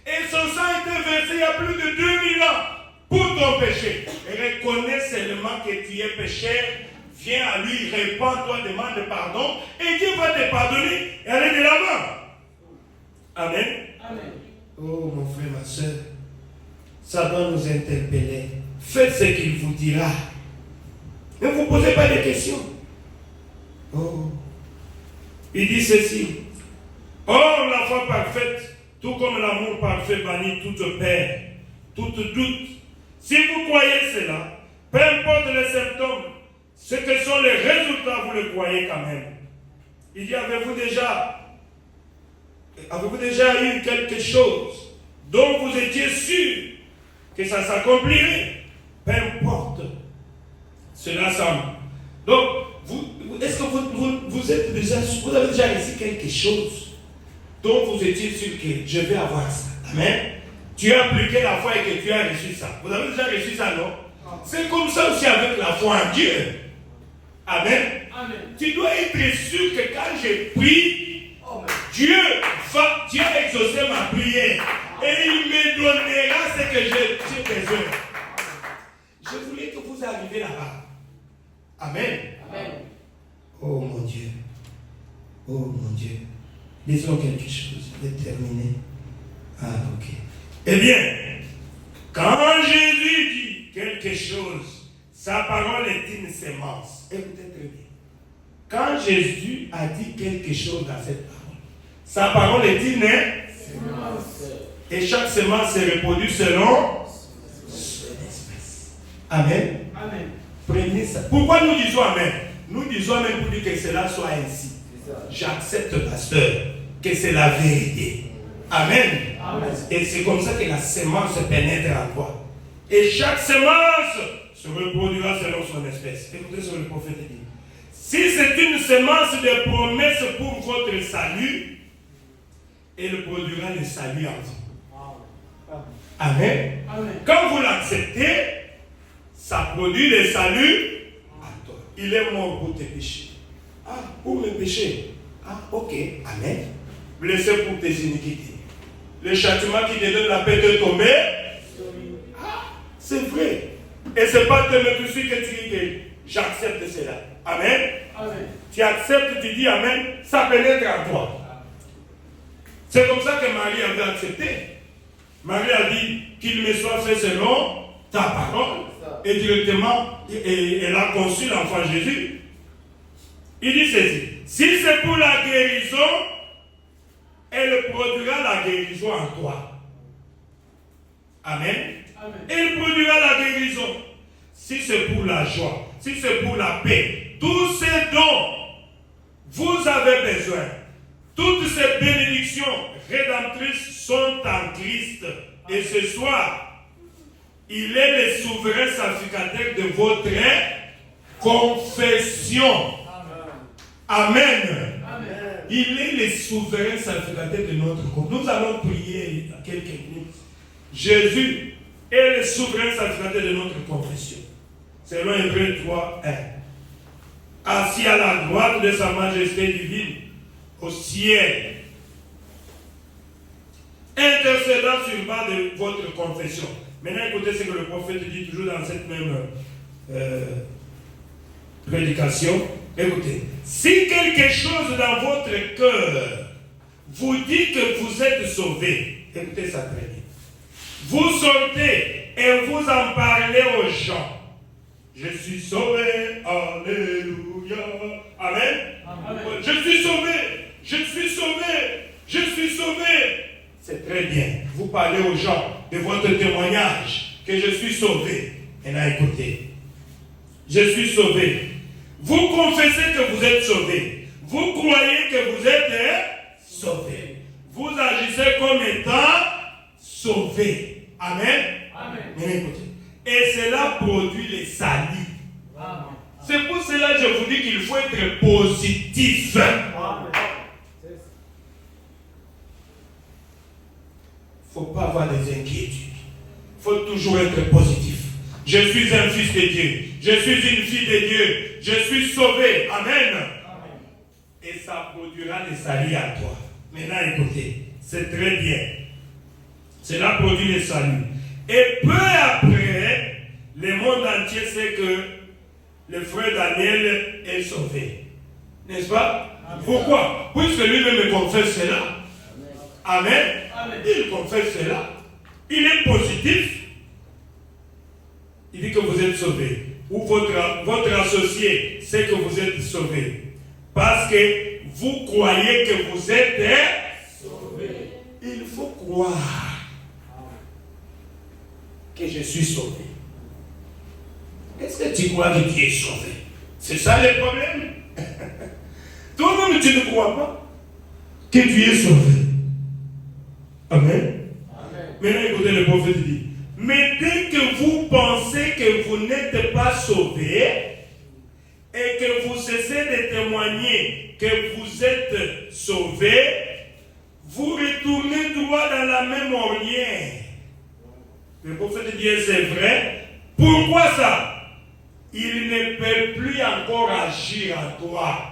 Et son sang a été versé il y a plus de 2000 ans pour ton péché. Et reconnais seulement que tu es pécheur. Viens à lui, répands-toi, demande pardon. Et Dieu va te pardonner et aller de l'avant. Amen. Amen. Oh mon frère, ma soeur, ça doit nous interpeller. Faites ce qu'il vous dira. Ne vous posez pas de questions. Oh. Il dit ceci. Or, la foi parfaite, tout comme l'amour parfait bannit toute peur, toute doute. Si vous croyez cela, peu importe les symptômes, ce que sont les résultats, vous le croyez quand même. Il dit, avez-vous déjà eu quelque chose dont vous étiez sûr que ça s'accomplirait? Peu importe. Cela semble. Donc, est-ce que vous avez déjà réussi quelque chose dont vous étiez sûr que je vais avoir ça? Amen. Tu as appliqué la foi et que tu as reçu ça. Vous avez déjà reçu ça, non? C'est comme ça aussi avec la foi en Dieu. Amen. Amen. Tu dois être sûr que quand je prie, Dieu a exaucé ma prière et il me donnera ce que j'ai besoin. Je voulais que vous arriviez là-bas. Amen. Amen. Oh mon Dieu. Oh mon Dieu. Disons quelque chose. Je vais terminer. Ah, ok. Eh bien, quand Jésus dit quelque chose, sa parole est une sémence. Écoutez très bien. Quand Jésus a dit quelque chose dans cette parole, sa parole est une sémence. Et chaque sémence se reproduit selon son espèce. Amen. Amen. Prenez ça. Pourquoi nous disons Amen? Nous disons Amen pour dire que cela soit ainsi. J'accepte, pasteur, que c'est la vérité. Amen. Amen. Et c'est comme ça que la sémence pénètre en toi. Et chaque sémence se reproduira selon son espèce. Écoutez ce que le prophète dit. Si c'est une sémence de promesse pour votre salut, elle produira le salut en vous. Amen. Amen. Quand vous l'acceptez, ça produit le salut en toi. Il est mort pour tes péchés. Ah, pour mes péchés. Ah, ok. Amen. Blessé pour tes iniquités. Le châtiment qui te donne la paix de tomber. Ah, c'est vrai. Et c'est pas de me toucher que tu dis j'accepte cela. Amen. Amen. Tu acceptes, tu dis Amen, ça pénètre en toi. C'est comme ça que Marie avait accepté. Marie a dit qu'il me soit fait selon ta parole. Et directement, elle a conçu l'enfant Jésus. Il dit ceci. Si c'est pour la guérison, elle produira la guérison en toi. Amen. Amen. Elle produira la guérison. Si c'est pour la joie, si c'est pour la paix, tout ce dont vous avez besoin, toutes ces bénédictions rédemptrices sont en Christ. Et ce soir, il est le souverain sacrificateur de votre confession. Amen. Amen. Il est le souverain sacrificateur de notre corps. Nous allons prier dans quelques minutes. Jésus est le souverain sacrificateur de notre confession. Selon Hébreux 3, 1. Assis à la droite de sa majesté divine, au ciel, intercédant sur le bas de votre confession. Maintenant, écoutez ce que le prophète dit toujours dans cette même prédication. Écoutez, si quelque chose dans votre cœur vous dit que vous êtes sauvé, écoutez ça très bien. Vous sortez et vous en parlez aux gens. Je suis sauvé, alléluia. Amen. Amen. Je suis sauvé, je suis sauvé, je suis sauvé. C'est très bien. Vous parlez aux gens de votre témoignage que je suis sauvé. Maintenant écoutez, je suis sauvé. Vous confessez que vous êtes sauvé. Vous croyez que vous êtes sauvé. Vous agissez comme étant sauvé. Amen. Amen. Maintenant écoutez. Et cela produit les salis. C'est pour cela que je vous dis qu'il faut être positif. Il ne faut pas avoir des inquiétudes. Il faut toujours être positif. Je suis un fils de Dieu. Je suis une fille de Dieu. Je suis sauvé. Amen. Amen. Et ça produira des salis à toi. Maintenant écoutez, c'est très bien. Cela produit les salis. Et peu après, le monde entier sait que le frère Daniel est sauvé. N'est-ce pas? Amen. Pourquoi? Puisque lui-même confesse cela. Amen. Amen. Il confesse cela. Il est positif. Il dit que vous êtes sauvé. Ou votre associé sait que vous êtes sauvé. Parce que vous croyez que vous êtes sauvé. Il faut croire que je suis sauvé. Est-ce que tu crois que tu es sauvé? C'est ça le problème. Toi-même, tu ne crois pas que tu es sauvé. Amen. Amen. Maintenant, écoutez, le prophète dit, mais dès que vous pensez que vous n'êtes pas sauvé et que vous cessez de témoigner que vous êtes sauvé, vous retournez droit dans la même ornière. Le prophète dit, c'est vrai. Pourquoi ça? Il ne peut plus encore agir en toi.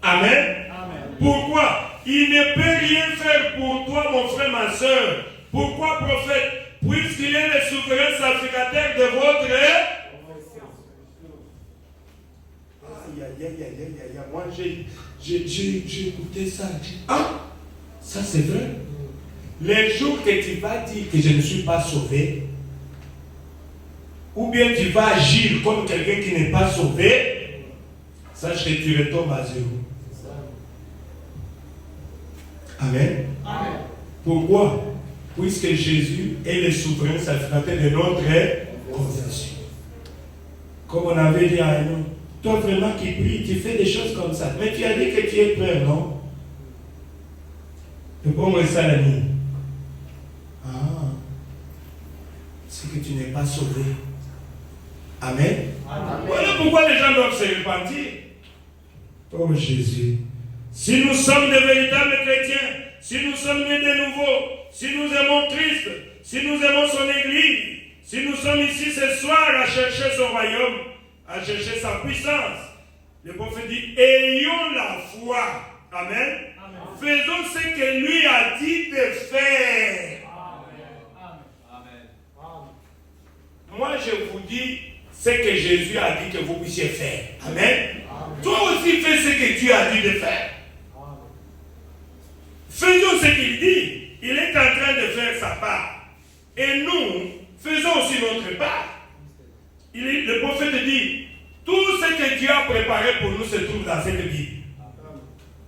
Amen. Amen. Pourquoi? Il ne peut rien faire pour toi, mon frère, ma soeur. Pourquoi, prophète? Puisqu'il est le souverain sacrificateur de votre... Moi, j'ai écouté ça. Ah, ça c'est vrai. Les jours que tu vas dire que je ne suis pas sauvé, ou bien tu vas agir comme quelqu'un qui n'est pas sauvé, sache que tu retombes à zéro. Amen. Amen. Pourquoi? Puisque Jésus est le souverain sacrificateur de notre confession. Comme on avait dit à nous, toi vraiment qui prie, tu fais des choses comme ça. Mais tu as dit que tu es prêt, non? Répondre ça la nuit. Ah, c'est que tu n'es pas sauvé. Amen. Amen. Voilà pourquoi les gens doivent se repentir. Oh Jésus. Si nous sommes de véritables chrétiens, si nous sommes nés de nouveau, si nous aimons Christ, si nous aimons son Église, si nous sommes ici ce soir à chercher son royaume, à chercher sa puissance, le prophète dit, ayons la foi. Amen. Amen. Faisons ce que lui a dit de faire. Amen. Amen. Moi, je vous dis ce que Jésus a dit que vous puissiez faire. Amen. Amen. Toi aussi, fais ce que Dieu a dit de faire. Amen. Faisons ce qu'il dit. Il est en train de faire sa part. Et nous, faisons aussi notre part. Le prophète dit, tout ce que Dieu a préparé pour nous se trouve dans cette Bible.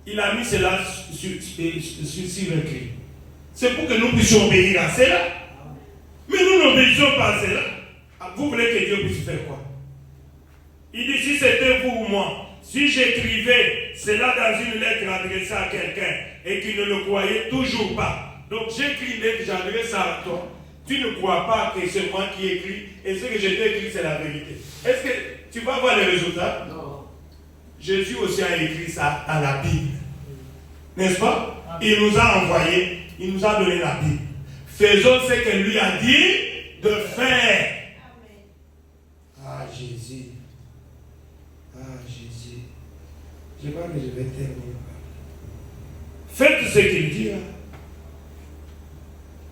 Il a mis cela sur écrit. C'est pour que nous puissions obéir à cela. Mais nous n'obéissons pas à cela. Vous voulez que Dieu puisse faire quoi? Il dit, si c'était vous ou moi, si j'écrivais cela dans une lettre adressée à quelqu'un, et qui ne le croyaient toujours pas. Donc j'écris une lettre, j'adresse ça à toi. Tu ne crois pas que c'est moi qui écris et ce que je t'ai écrit c'est la vérité. Est-ce que tu vas voir les résultats? Non. Jésus aussi a écrit ça dans la Bible. N'est-ce pas? Il nous a envoyé, il nous a donné la Bible. Faisons ce que lui a dit de faire. Ah Jésus. Ah Jésus. Je crois que je vais terminer. Faites ce qu'il dit. Hein.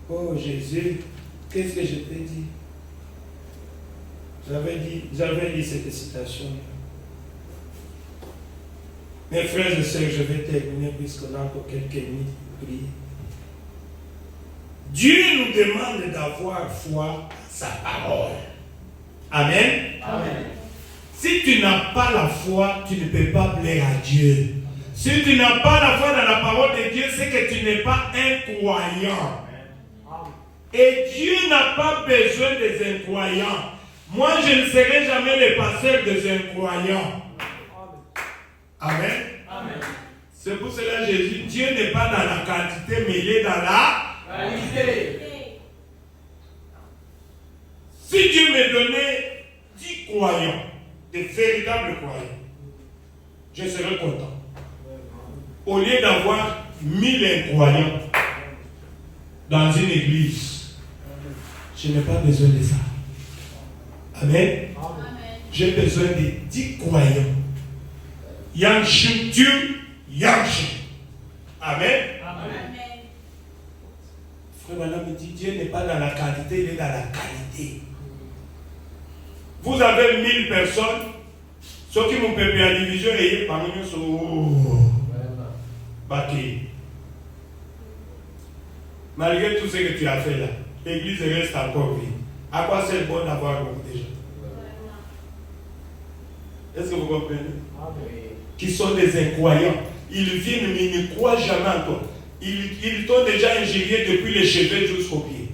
Oh Jésus, qu'est-ce que je t'ai dit? J'avais dit cette citation. Mes frères et sœurs, je vais terminer puisqu'on a encore quelques minutes pour prier. Dieu nous demande d'avoir foi en sa parole. Amen. Amen. Si tu n'as pas la foi, tu ne peux pas plaire à Dieu. Si tu n'as pas la foi dans la parole de Dieu, c'est que tu n'es pas un croyant. Et Dieu n'a pas besoin des incroyants. Moi, je ne serai jamais le pasteur des incroyants. Amen. Amen. C'est pour cela que Jésus, Dieu n'est pas dans la quantité, mais il est dans la qualité. Si Dieu me donnait 10 croyants, de véritables croyants, je serais content. Au lieu d'avoir 1000 incroyants dans une église, je n'ai pas besoin de ça. Amen. Amen. J'ai besoin de 10 croyants. Yang Dieu, Yang. Amen. Amen. Frère Madame me dit, Dieu n'est pas dans la quantité, il est dans la qualité. Vous avez 1000 personnes, ceux qui m'ont payé la division et parmi eux sont bâtis. Malgré tout ce que tu as fait là, l'église reste encore vide. À quoi c'est bon d'avoir beaucoup de gens? Est-ce que vous comprenez? Qui sont des incroyants. Ils viennent mais ils ne croient jamais en toi. Ils t'ont déjà injurié depuis les cheveux jusqu'aux pieds.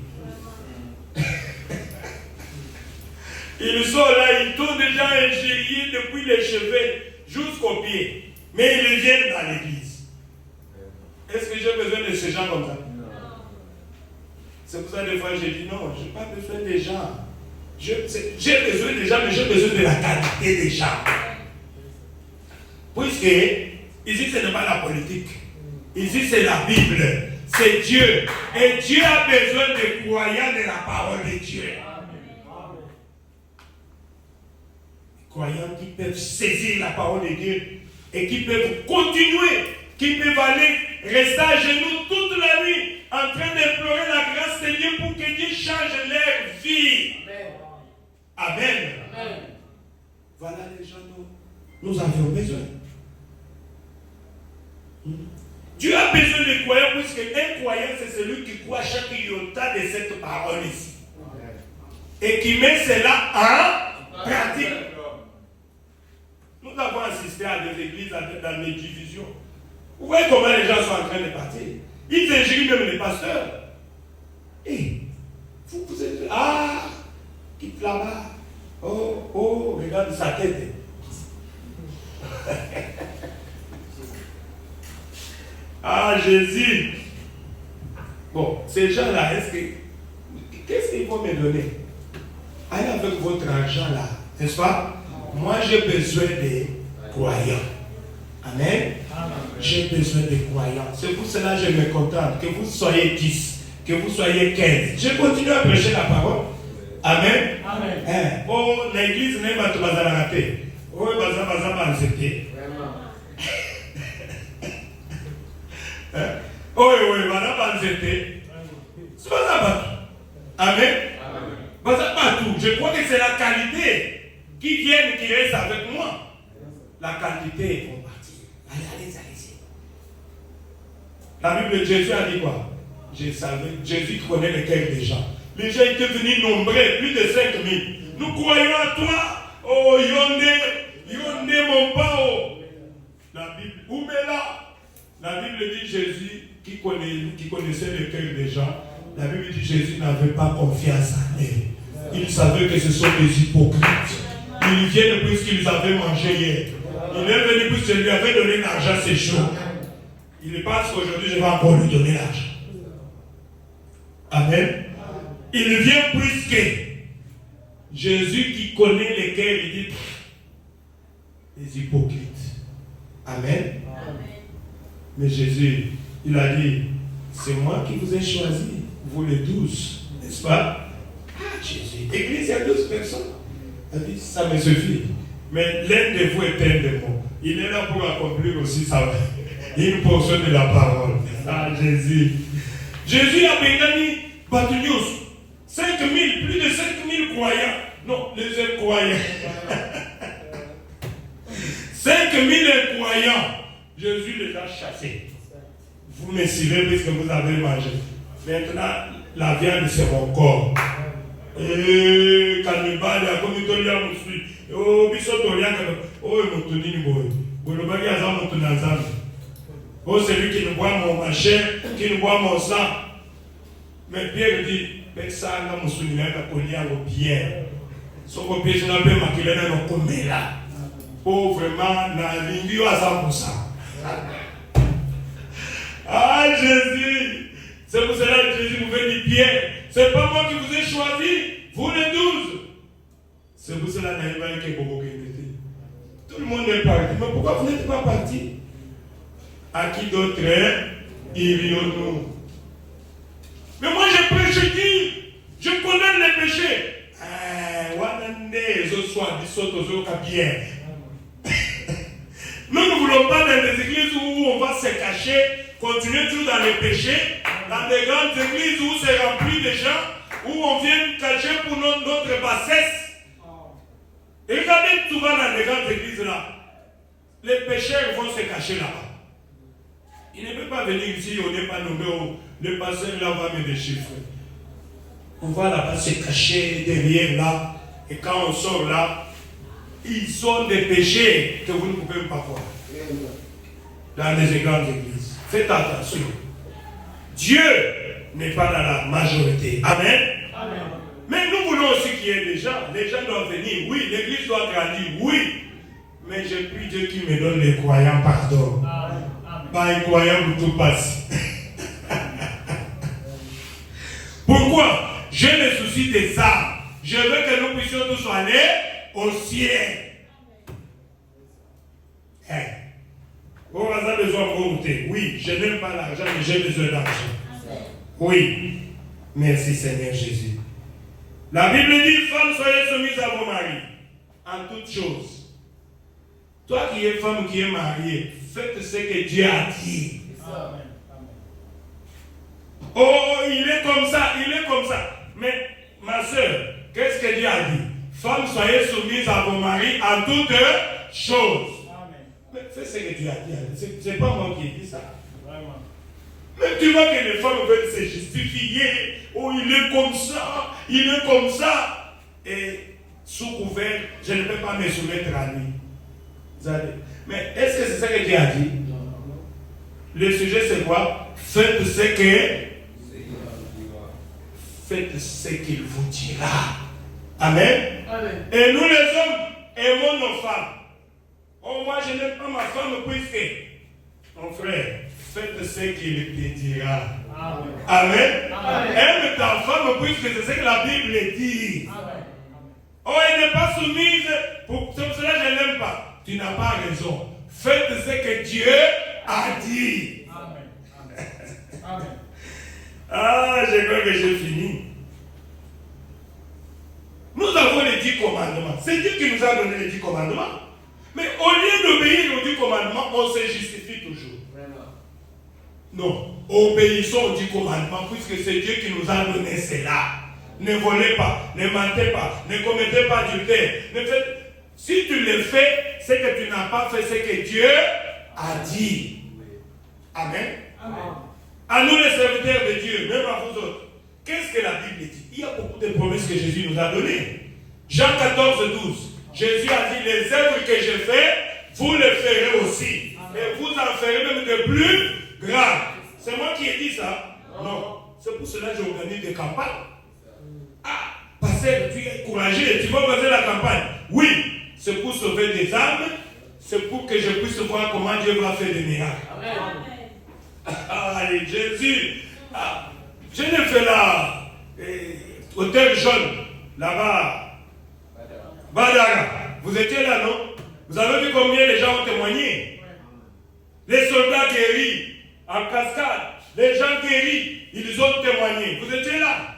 Ils sont là, ils t'ont déjà injurié depuis les cheveux jusqu'aux pieds. Mais ils viennent dans l'église. Est-ce que j'ai besoin de ces gens comme ça? C'est pour ça que des fois j'ai dit non, je n'ai pas besoin des gens. J'ai besoin des gens, mais j'ai besoin de la qualité des gens. Puisque ici ce n'est pas la politique. Ici c'est la Bible. C'est Dieu. Et Dieu a besoin de croyants de la parole de Dieu. Croyants qui peuvent saisir la parole de Dieu et qui peuvent continuer, qui peuvent aller rester à genoux toute la nuit en train d'implorer la grâce de Dieu pour que Dieu change leur vie. Amen. Amen. Amen. Voilà les gens dont nous avions besoin. Dieu a besoin de croyants puisque un croyant c'est celui qui croit chaque iota de cette parole ici. Et qui met cela en pratique. Nous avons assisté à des églises dans les divisions. Vous voyez comment les gens sont en train de partir. Ils injurient même les pasteurs. Et vous êtes ah, quitte là-bas. Oh, regarde sa tête. Ah, Jésus. Bon, ces gens-là, qu'est-ce qu'ils vont me donner? Allez avec votre argent là, n'est-ce pas? Moi, j'ai besoin des croyants. Amen. J'ai besoin des croyants. C'est pour cela que je me contente que vous soyez 10, que vous soyez 15. Je continue à prêcher la parole. Amen. Amen. Oh, l'église n'est pas tout raté. Oh, bazar, c'était. Oh, bazar, c'était. C'est pas ça, Amen. Bazar, pas tout. Je crois que c'est la qualité qui viennent, qui restent avec moi. La quantité vont partir. Allez. La Bible de Jésus a dit quoi? Jésus connaît le cœur des gens. Les gens étaient venus nombreux, plus de 5000. Nous croyons à toi. Oh, Yonde, mon pao. La Bible, où est là? La Bible dit Jésus qui connaissait le cœur des gens. La Bible dit Jésus n'avait pas confiance en eux. Il savait que ce sont des hypocrites. Ils viennent puisqu'ils avaient mangé hier. Il est venu puisqu'il lui avait donné l'argent, c'est chaud. il pense qu'aujourd'hui je vais encore lui donner l'argent. Amen. Il vient puisque Jésus qui connaît les cœurs, il dit les hypocrites. Amen. Mais Jésus, il a dit, c'est moi qui vous ai choisi, vous les 12, n'est-ce pas? Jésus, église, il y a 12 personnes. Il a dit, ça me suffit. Mais l'un de vous est un démon. Il est là pour accomplir aussi une portion de la parole. Ah, Jésus. Jésus a béni Batunius. 5000, plus de 5000 croyants. Non, les incroyants. 5000 incroyants. Jésus les a chassés. Vous me suivez puisque vous avez mangé. Maintenant, la viande c'est mon corps. Et cannibale, comme il te dit, oh, oh, celui qui nous boit mon machin, qui nous boit mon sang. Mais Pierre dit, mais ça, nous sommes bien. Son copier, je n'ai pas maquillé dans nos communs là. Oh, vraiment, na l'indio à 100%. Ah, Jésus! C'est pour cela que Jésus vous dit, Pierre, c'est pas moi qui vous ai choisi, vous les 12. C'est pour cela que beaucoup tout le monde est parti. Mais pourquoi vous n'êtes pas parti? À qui d'autre irions-nous? Mais moi je prêche, je dis, je condamne les péchés. Nous ne voulons pas dans des églises où on va se cacher, continuer toujours dans les péchés, dans des grandes églises où c'est rempli de gens, où on vient cacher pour notre bassesse. Et regardez souvent dans les grandes églises là, les pécheurs vont se cacher là-bas. Il ne peut pas venir ici, on n'est pas nommé, le pasteur là va me déchiffrer. On va là-bas se cacher derrière là, et quand on sort là, ils sont des péchés que vous ne pouvez pas voir. Dans les grandes églises. Faites attention. Dieu n'est pas dans la majorité. Amen. Amen. Mais nous voulons aussi qu'il y ait des gens. Les gens doivent venir. Oui, l'église doit grandir. Oui. Mais je prie Dieu qui me donne les croyants pardon. Amen. Pas un croyant où tout passe. Pourquoi? J'ai le souci des âmes. Je veux que nous puissions tous aller au ciel. Hey. Vous avez besoin de monter. Oui, je n'aime pas l'argent, mais j'ai besoin d'argent. Oui. Merci Seigneur Jésus. La Bible dit, femmes, soyez soumises à vos maris. En toutes choses. Toi qui es femme, qui es mariée, faites ce que Dieu a dit. Amen. Oh, il est comme ça, il est comme ça. Mais, ma soeur, qu'est-ce que Dieu a dit? Femmes, soyez soumises à vos maris en toutes choses. Amen. Mais fais ce que Dieu a dit. C'est pas moi qui ai dit ça. Vraiment. Mais tu vois que les femmes veulent se justifier. Oh, il est comme ça, il est comme ça. Et sous couvert, je ne peux pas me soumettre à lui. Mais est-ce que c'est ça que Dieu a dit? Le sujet c'est quoi? Faites ce qu'il vous dira. Amen. Amen. Et nous les hommes aimons nos femmes. Oh, moi je n'aime pas ma femme puisque, mon frère, faites ce qu'il te dira. Amen. Amen. Amen. Aime ta femme puisque c'est ce que la Bible dit. Amen. Oh, elle n'est pas soumise. C'est pour cela que je ne l'aime pas. Tu n'as pas raison. Faites ce que Dieu a dit. Amen. Amen. Ah, je crois que j'ai fini. Nous avons les 10 commandements. C'est Dieu qui nous a donné les 10 commandements. Mais au lieu d'obéir aux 10 commandements, on se justifie toujours. Vraiment. Non, obéissons aux 10 commandements puisque c'est Dieu qui nous a donné cela. Ne volez pas, ne mentez pas, ne commettez pas d'adultère. Si tu le fais, c'est que tu n'as pas fait ce que Dieu a dit. Amen. Amen. À nous les serviteurs de Dieu, même à vous autres. Qu'est-ce que la Bible dit? Il y a beaucoup de promesses que Jésus nous a données. Jean 14, 12. Jésus a dit, les œuvres que je fais, vous les ferez aussi. Et vous en ferez même de plus grandes. C'est moi qui ai dit ça? Non. C'est pour cela que j'organise des campagnes. Ah, pasteur, tu es courageux, tu vas passer la campagne. Oui, c'est pour sauver des âmes. C'est pour que je puisse voir comment Dieu va faire des miracles. Amen. Allez, Jésus. Je l'ai fait là. Hôtel jaune. Là-bas. Badara. Vous étiez là, non? Vous avez vu combien les gens ont témoigné? Les soldats guéris. En cascade. Les gens guéris. Ils ont témoigné. Vous étiez là?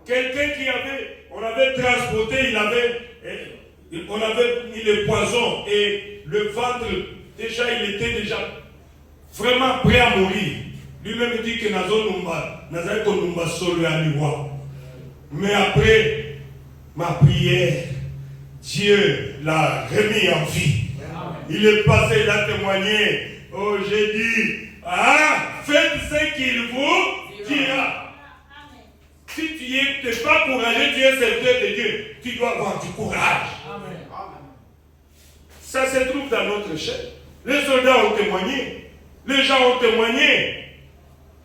Quelqu'un qui avait... On avait transporté, on avait mis le poison et le ventre, déjà il était déjà vraiment prêt à mourir. Lui-même dit que mais après ma prière, Dieu l'a remis en vie. Il est passé, il a témoigné. Oh, j'ai dit, faites ce qu'il vous dira. Si tu n'es pas courageux, tu es serviteur de Dieu, tu dois avoir du courage. Amen. Ça se trouve dans notre chair. Les soldats ont témoigné. Les gens ont témoigné.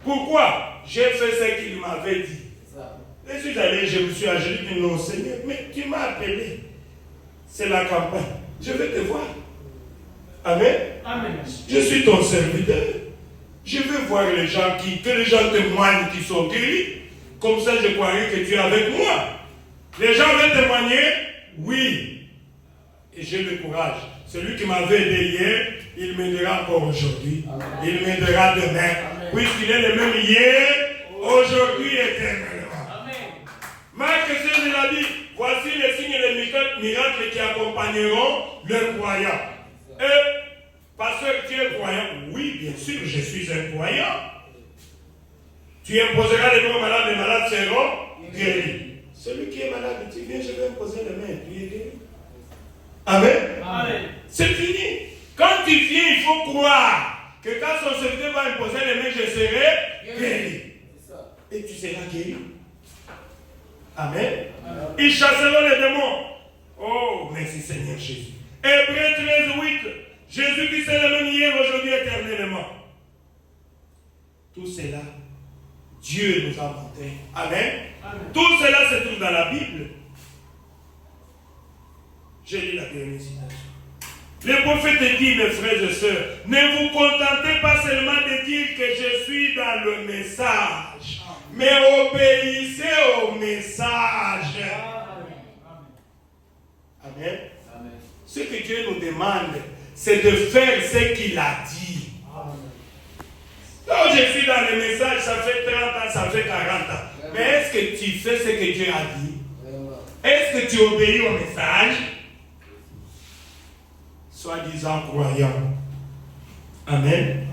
Pourquoi? J'ai fait ce qu'il m'avait dit. Je suis allé, je me suis agi, je dis non Seigneur, mais tu m'as appelé. C'est la campagne. Je vais te voir. Amen. Amen. Je suis ton serviteur. Je veux voir les gens que les gens témoignent qui sont guéris. Comme ça, je croirais que tu es avec moi. Les gens veulent témoigner? Oui. Et j'ai le courage. Celui qui m'avait aidé hier, il m'aidera encore aujourd'hui. Il m'aidera demain. Puisqu'il est le même hier, aujourd'hui et éternellement. Marc 16, il a dit, voici les signes et les miracles qui accompagneront le croyant. Et, pasteur, tu es croyant? Oui, bien sûr, je suis un croyant. Tu imposeras les mains aux malades, les malades seront guéris. Celui qui est malade, tu viens, je vais imposer les mains, tu es guéri. Amen. Amen. C'est fini. Quand tu viens, il faut croire que quand son serviteur va imposer les mains, je serai guéri. Et tu seras guéri. Amen. Amen. Ils chasseront les démons. Oh, merci Seigneur Jésus. Hébreux 13:8. Jésus qui c'est le même hier, aujourd'hui, éternellement. Tout cela, Dieu nous a montré. Amen. Amen. Tout cela se trouve dans la Bible. J'ai lu la dernière citation. Le prophète dit, mes frères et sœurs, ne vous contentez pas seulement de dire que je suis dans le message, mais obéissez au message. Amen. Amen. Ce que Dieu nous demande, c'est de faire ce qu'il a dit. Quand je suis dans le message, ça fait 30 ans, ça fait 40 ans. Mais est-ce que tu fais ce que Dieu a dit? Est-ce que tu obéis au message? Soi-disant croyant. Amen.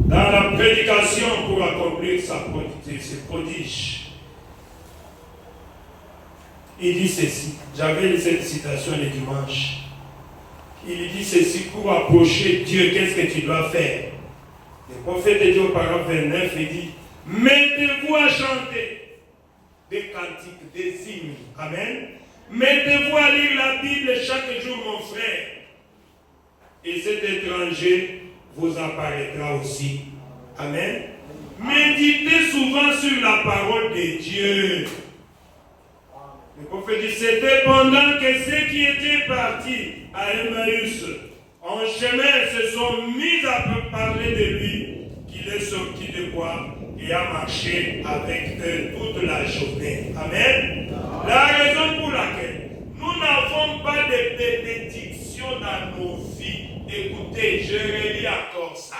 Dans la prédication, pour accomplir ses prodiges, il dit ceci. J'avais cette citation le dimanche. Il dit ceci: pour approcher Dieu, qu'est-ce que tu dois faire? Le prophète dit au paragraphe 29, il dit, mettez-vous à chanter des cantiques, des hymnes. Amen. Mettez-vous à lire la Bible chaque jour, mon frère. Et cet étranger vous apparaîtra aussi. Amen. Méditez souvent sur la parole de Dieu. Le prophète dit, c'était pendant que ceux qui étaient partis à Emmaüs en chemin se sont mis à parler de lui, qu'il est sorti de bois et a marché avec eux toute la journée. Amen. La raison pour laquelle nous n'avons pas de bénédiction dans nos vies. Écoutez, je relis encore ça.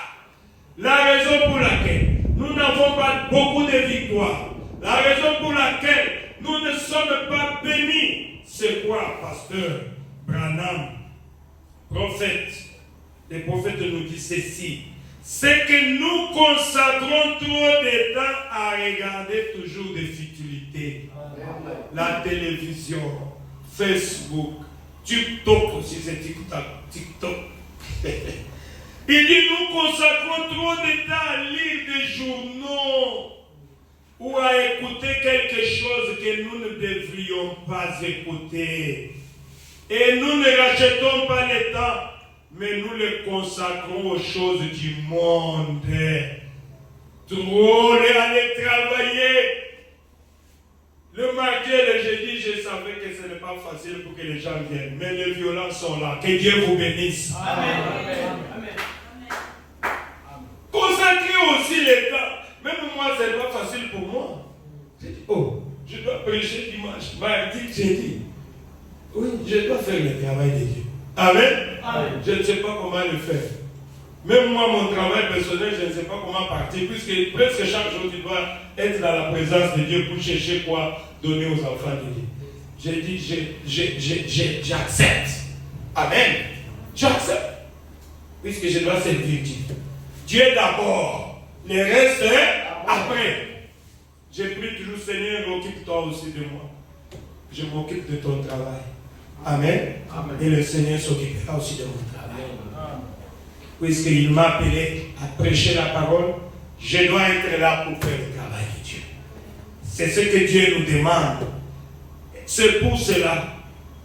La raison pour laquelle nous n'avons pas beaucoup de victoires, la raison pour laquelle nous ne sommes pas bénis, c'est quoi, pasteur Branham, prophète? Le prophète nous dit ceci: c'est que nous consacrons trop de temps à regarder toujours des futilités. La télévision, Facebook, TikTok aussi, c'est TikTok. Il dit, nous consacrons trop de temps à lire des journaux ou à écouter quelque chose que nous ne devrions pas écouter. Et nous ne rachetons pas le temps, mais nous le consacrons aux choses du monde. Trop aller travailler. Le mardi et le jeudi, je savais que ce n'est pas facile pour que les gens viennent. Mais les violences sont là. Que Dieu vous bénisse. Amen. Amen. Consacrez aussi moi, ce n'est pas facile pour moi. J'ai dit, oh, je dois prêcher dimanche, mardi, jeudi. Oui, je dois faire le travail de Dieu. Amen. Amen. Je ne sais pas comment le faire. Même moi, mon travail personnel, je ne sais pas comment partir, puisque presque chaque jour, tu dois être dans la présence de Dieu pour chercher quoi donner aux enfants de Dieu. J'ai dit, j'accepte. Amen. J'accepte. Puisque je dois servir Dieu. Dieu d'abord. Le reste, après. J'ai pris toujours, Seigneur, occupe-toi aussi de moi. Je m'occupe de ton travail. Amen. Amen. Et le Seigneur s'occupera aussi de mon travail. Puisqu'il m'a appelé à prêcher la parole, je dois être là pour faire le travail de Dieu. C'est ce que Dieu nous demande. C'est pour cela.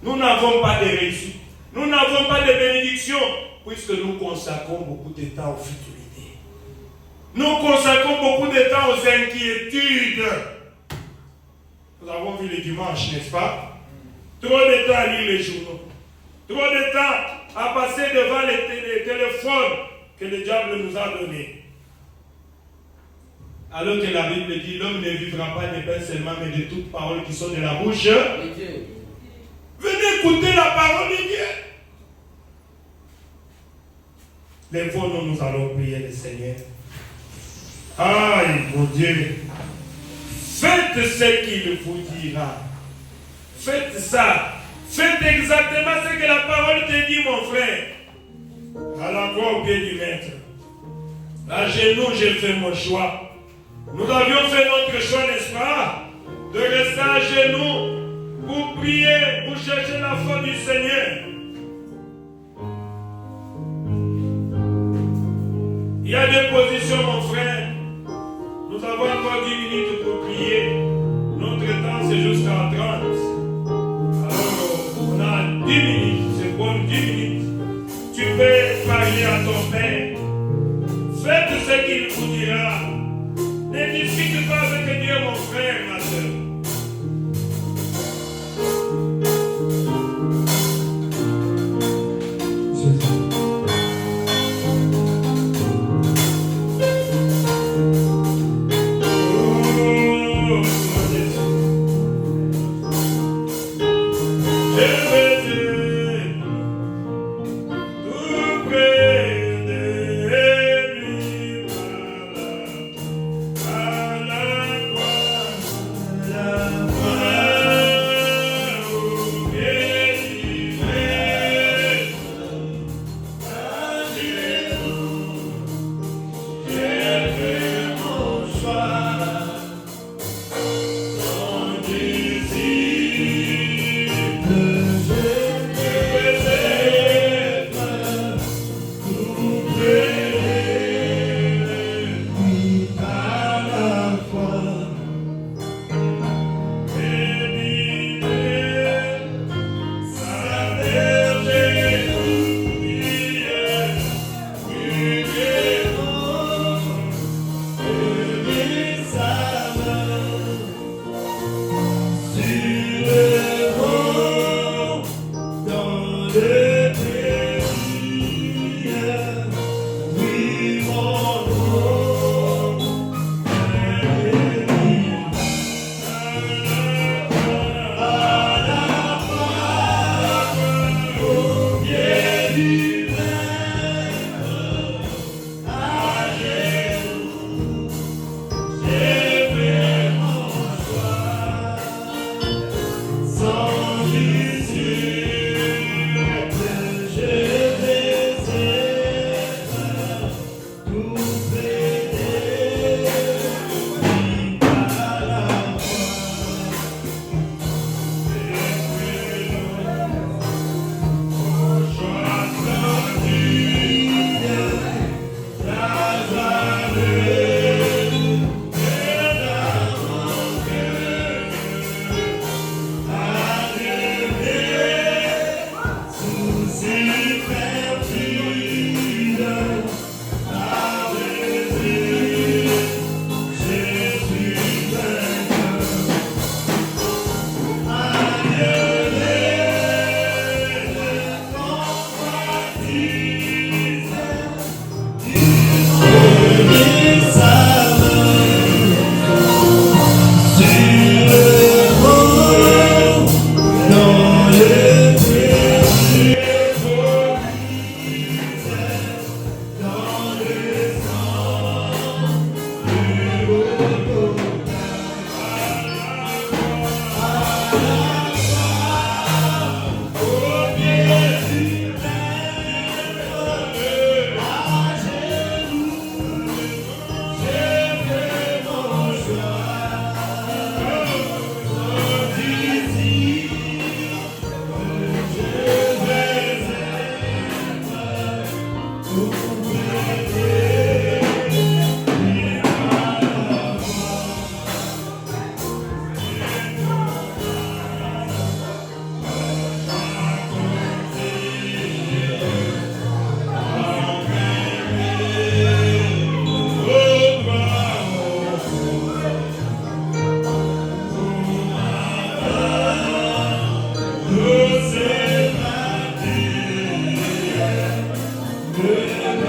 Nous n'avons pas de réussite. Nous n'avons pas de bénédiction, puisque nous consacrons beaucoup de temps aux futilités. Nous consacrons beaucoup de temps aux inquiétudes. Nous avons vu le dimanche, n'est-ce pas? Trop de temps à lire les journaux. Trop de temps à passer devant les téléphones que le diable nous a donnés. Alors que la Bible dit, l'homme ne vivra pas de pain seulement, mais de toutes paroles qui sont de la bouche de Dieu. Venez écouter la parole de Dieu. Lèvons-nous, nous allons prier le Seigneur. Aïe, mon Dieu. Faites ce qu'il vous dira. Faites ça. Faites exactement ce que la parole te dit, mon frère. À la croix au pied du maître. À genoux, j'ai fait mon choix. Nous avions fait notre choix, n'est-ce pas? De rester à genoux pour prier, pour chercher la foi du Seigneur. Il y a des positions, mon frère. Nous avons encore 10 minutes pour prier. Notre temps, c'est jusqu'à 30. On a 10 minutes, c'est bon, 10 minutes. Tu peux parler à ton Père. Faites ce qu'il vous dira. Ne discute pas avec Dieu, mon frère, ma soeur. Good.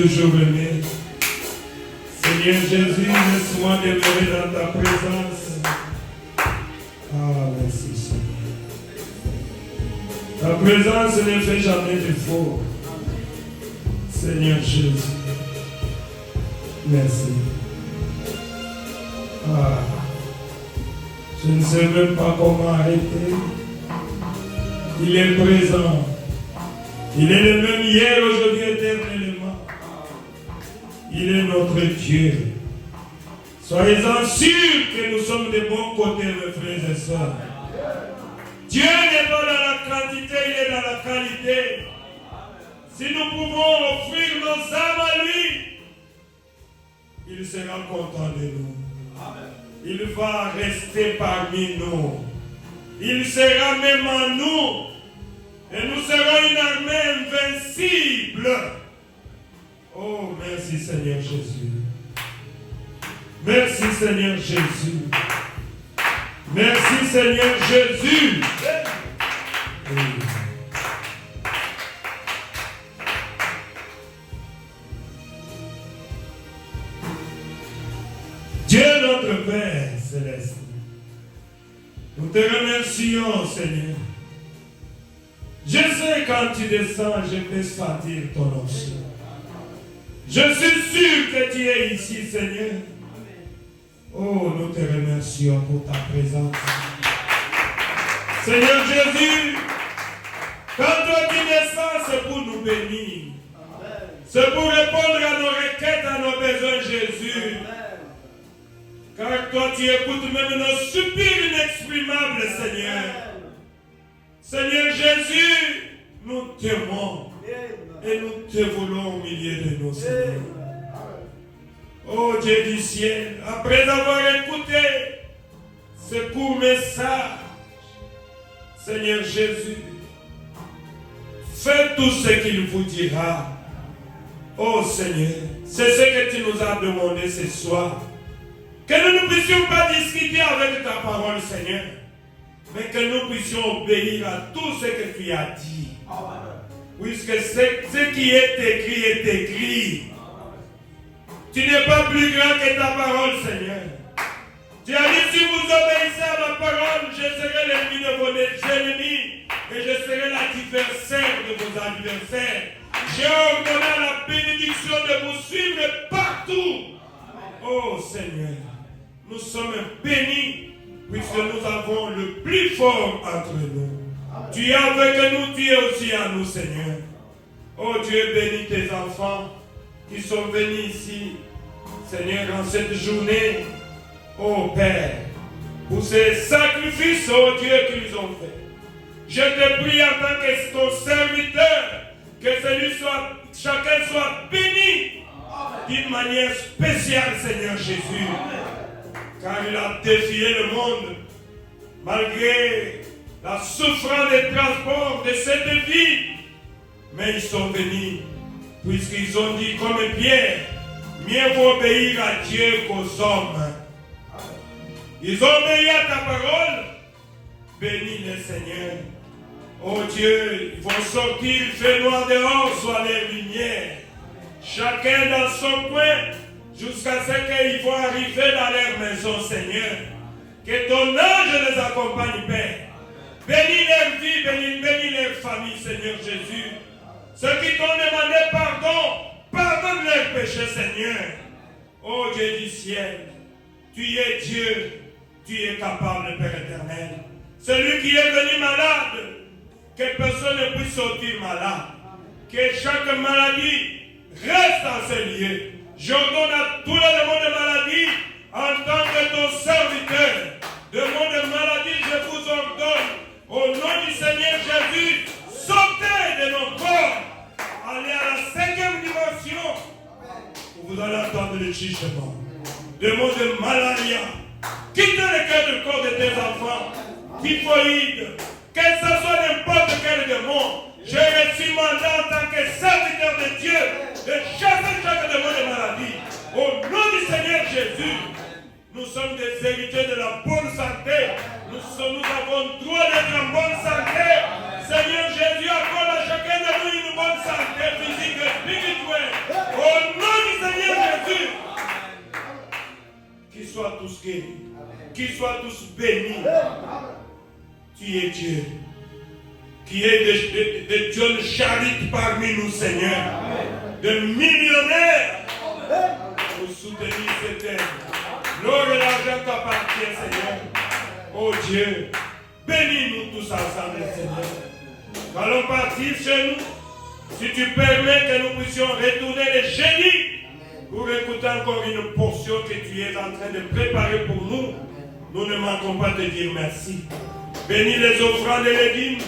Toujours aimé. Seigneur Jésus, laisse-moi demeurer dans ta présence. Ah, merci Seigneur. Ta présence ne fait jamais défaut. Seigneur Jésus. Merci. Ah, je ne sais même pas comment arrêter. Il est présent. Il est le même hier, aujourd'hui, éternellement. Il est notre Dieu. Soyez-en sûrs que nous sommes de bons côtés, mes frères et sœurs. Dieu n'est pas dans la quantité, il est dans la qualité. Si nous pouvons offrir nos âmes à lui, il sera content de nous. Il va rester parmi nous. Il sera même en nous. Et nous serons une armée invincible. Oh, merci Seigneur Jésus. Merci Seigneur Jésus. Merci Seigneur Jésus. Oui. Dieu notre Père céleste, nous te remercions Seigneur. Je sais quand tu descends, je peux sentir ton onction. Je suis sûr que tu es ici, Seigneur. Oh, nous te remercions pour ta présence. Seigneur Jésus, quand toi tu descends, c'est pour nous bénir. C'est pour répondre à nos requêtes, à nos besoins, Jésus. Car toi tu écoutes même nos soupirs inexprimables, Seigneur. Seigneur Jésus, nous t'aimons. Et nous te voulons au milieu de nous, Seigneur. Oh Dieu du ciel, après avoir écouté ce court message, Seigneur Jésus, fais tout ce qu'il vous dira. Oh Seigneur, c'est ce que tu nous as demandé ce soir. Que nous ne puissions pas discuter avec ta parole, Seigneur, mais que nous puissions obéir à tout ce que tu as dit. Puisque ce qui est écrit. Tu n'es pas plus grand que ta parole, Seigneur. Tu as dit, si vous obéissez à ma parole, je serai l'ennemi de vos ennemis et je serai l'adversaire de vos adversaires. J'ai ordonné la bénédiction de vous suivre partout. Oh Seigneur, nous sommes bénis puisque nous avons le plus fort entre nous. Tu es avec nous, tu es aussi à nous, Seigneur. Oh Dieu, bénis tes enfants qui sont venus ici, Seigneur, en cette journée. Oh Père, pour ces sacrifices, oh Dieu, qu'ils ont fait. Je te prie en tant que ton serviteur, que chacun soit béni d'une manière spéciale, Seigneur Jésus. Car il a défié le monde, malgré la souffrance des transports de cette vie. Mais ils sont venus, puisqu'ils ont dit comme Pierre, mieux vaut obéir à Dieu qu'aux hommes. Ils ont obéi à ta parole. Bénis le Seigneur. Oh Dieu, ils vont sortir, il fait noir dehors, soit les lumières. Chacun dans son coin, jusqu'à ce qu'ils vont arriver dans leur maison, Seigneur. Que ton ange les accompagne, Père. Bénis leur vie, bénis leur famille, Seigneur Jésus. Ceux qui t'ont demandé pardon, pardonne leurs péchés, Seigneur. Oh Dieu du ciel, tu es Dieu, tu es capable, Père éternel. Celui qui est venu malade, que personne ne puisse sortir malade. Que chaque maladie reste en ce lieu. J'ordonne à tous les démons de maladie, en tant que ton serviteur, démons de maladie, je vous ordonne, au nom du Seigneur Jésus, sortez de nos corps, allez à la 5e dimension, où vous allez entendre le jugement. Démons de malaria, quittez le cœur du corps de tes enfants, typhoïde, que ce soit n'importe quel démon, j'ai reçu mandat en tant que serviteur de Dieu de chasser chaque démon de maladie. Au nom du Seigneur Jésus, nous sommes des héritiers de la bonne santé. Nous avons droit d'être en bonne santé. Seigneur Jésus, accorde à chacun de nous une bonne santé physique et spirituelle. Au nom du Seigneur Jésus, qu'ils soient tous guéris, qu'ils soient tous bénis. Tu es Dieu, qui est de Dieu de charité parmi nous, Seigneur, de millionnaires pour soutenir cette œuvre. L'or et l'argent t'appartient, Seigneur. Oh Dieu, bénis-nous tous ensemble, Seigneur. Nous allons partir chez nous. Si tu permets que nous puissions retourner les jeudis pour écouter encore une portion que tu es en train de préparer pour nous, nous ne manquons pas de dire merci. Bénis les offrandes et les dîmes.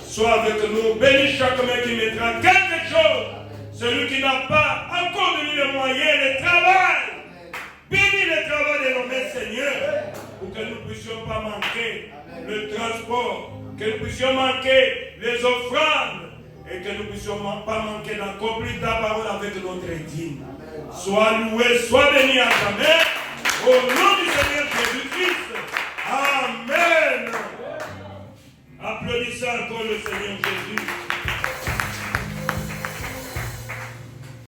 Sois avec nous. Bénis chaque main qui mettra quelque chose. Celui qui n'a pas encore donné les moyens, le travail. Bénis le travail de nos mains, Seigneur, pour que nous ne puissions pas manquer le transport, que nous puissions manquer les offrandes et que nous ne puissions pas manquer d'accomplir ta parole avec notre dîme. Sois loué, sois béni à jamais. Au nom du Seigneur Jésus-Christ. Amen. Applaudissez encore le Seigneur Jésus.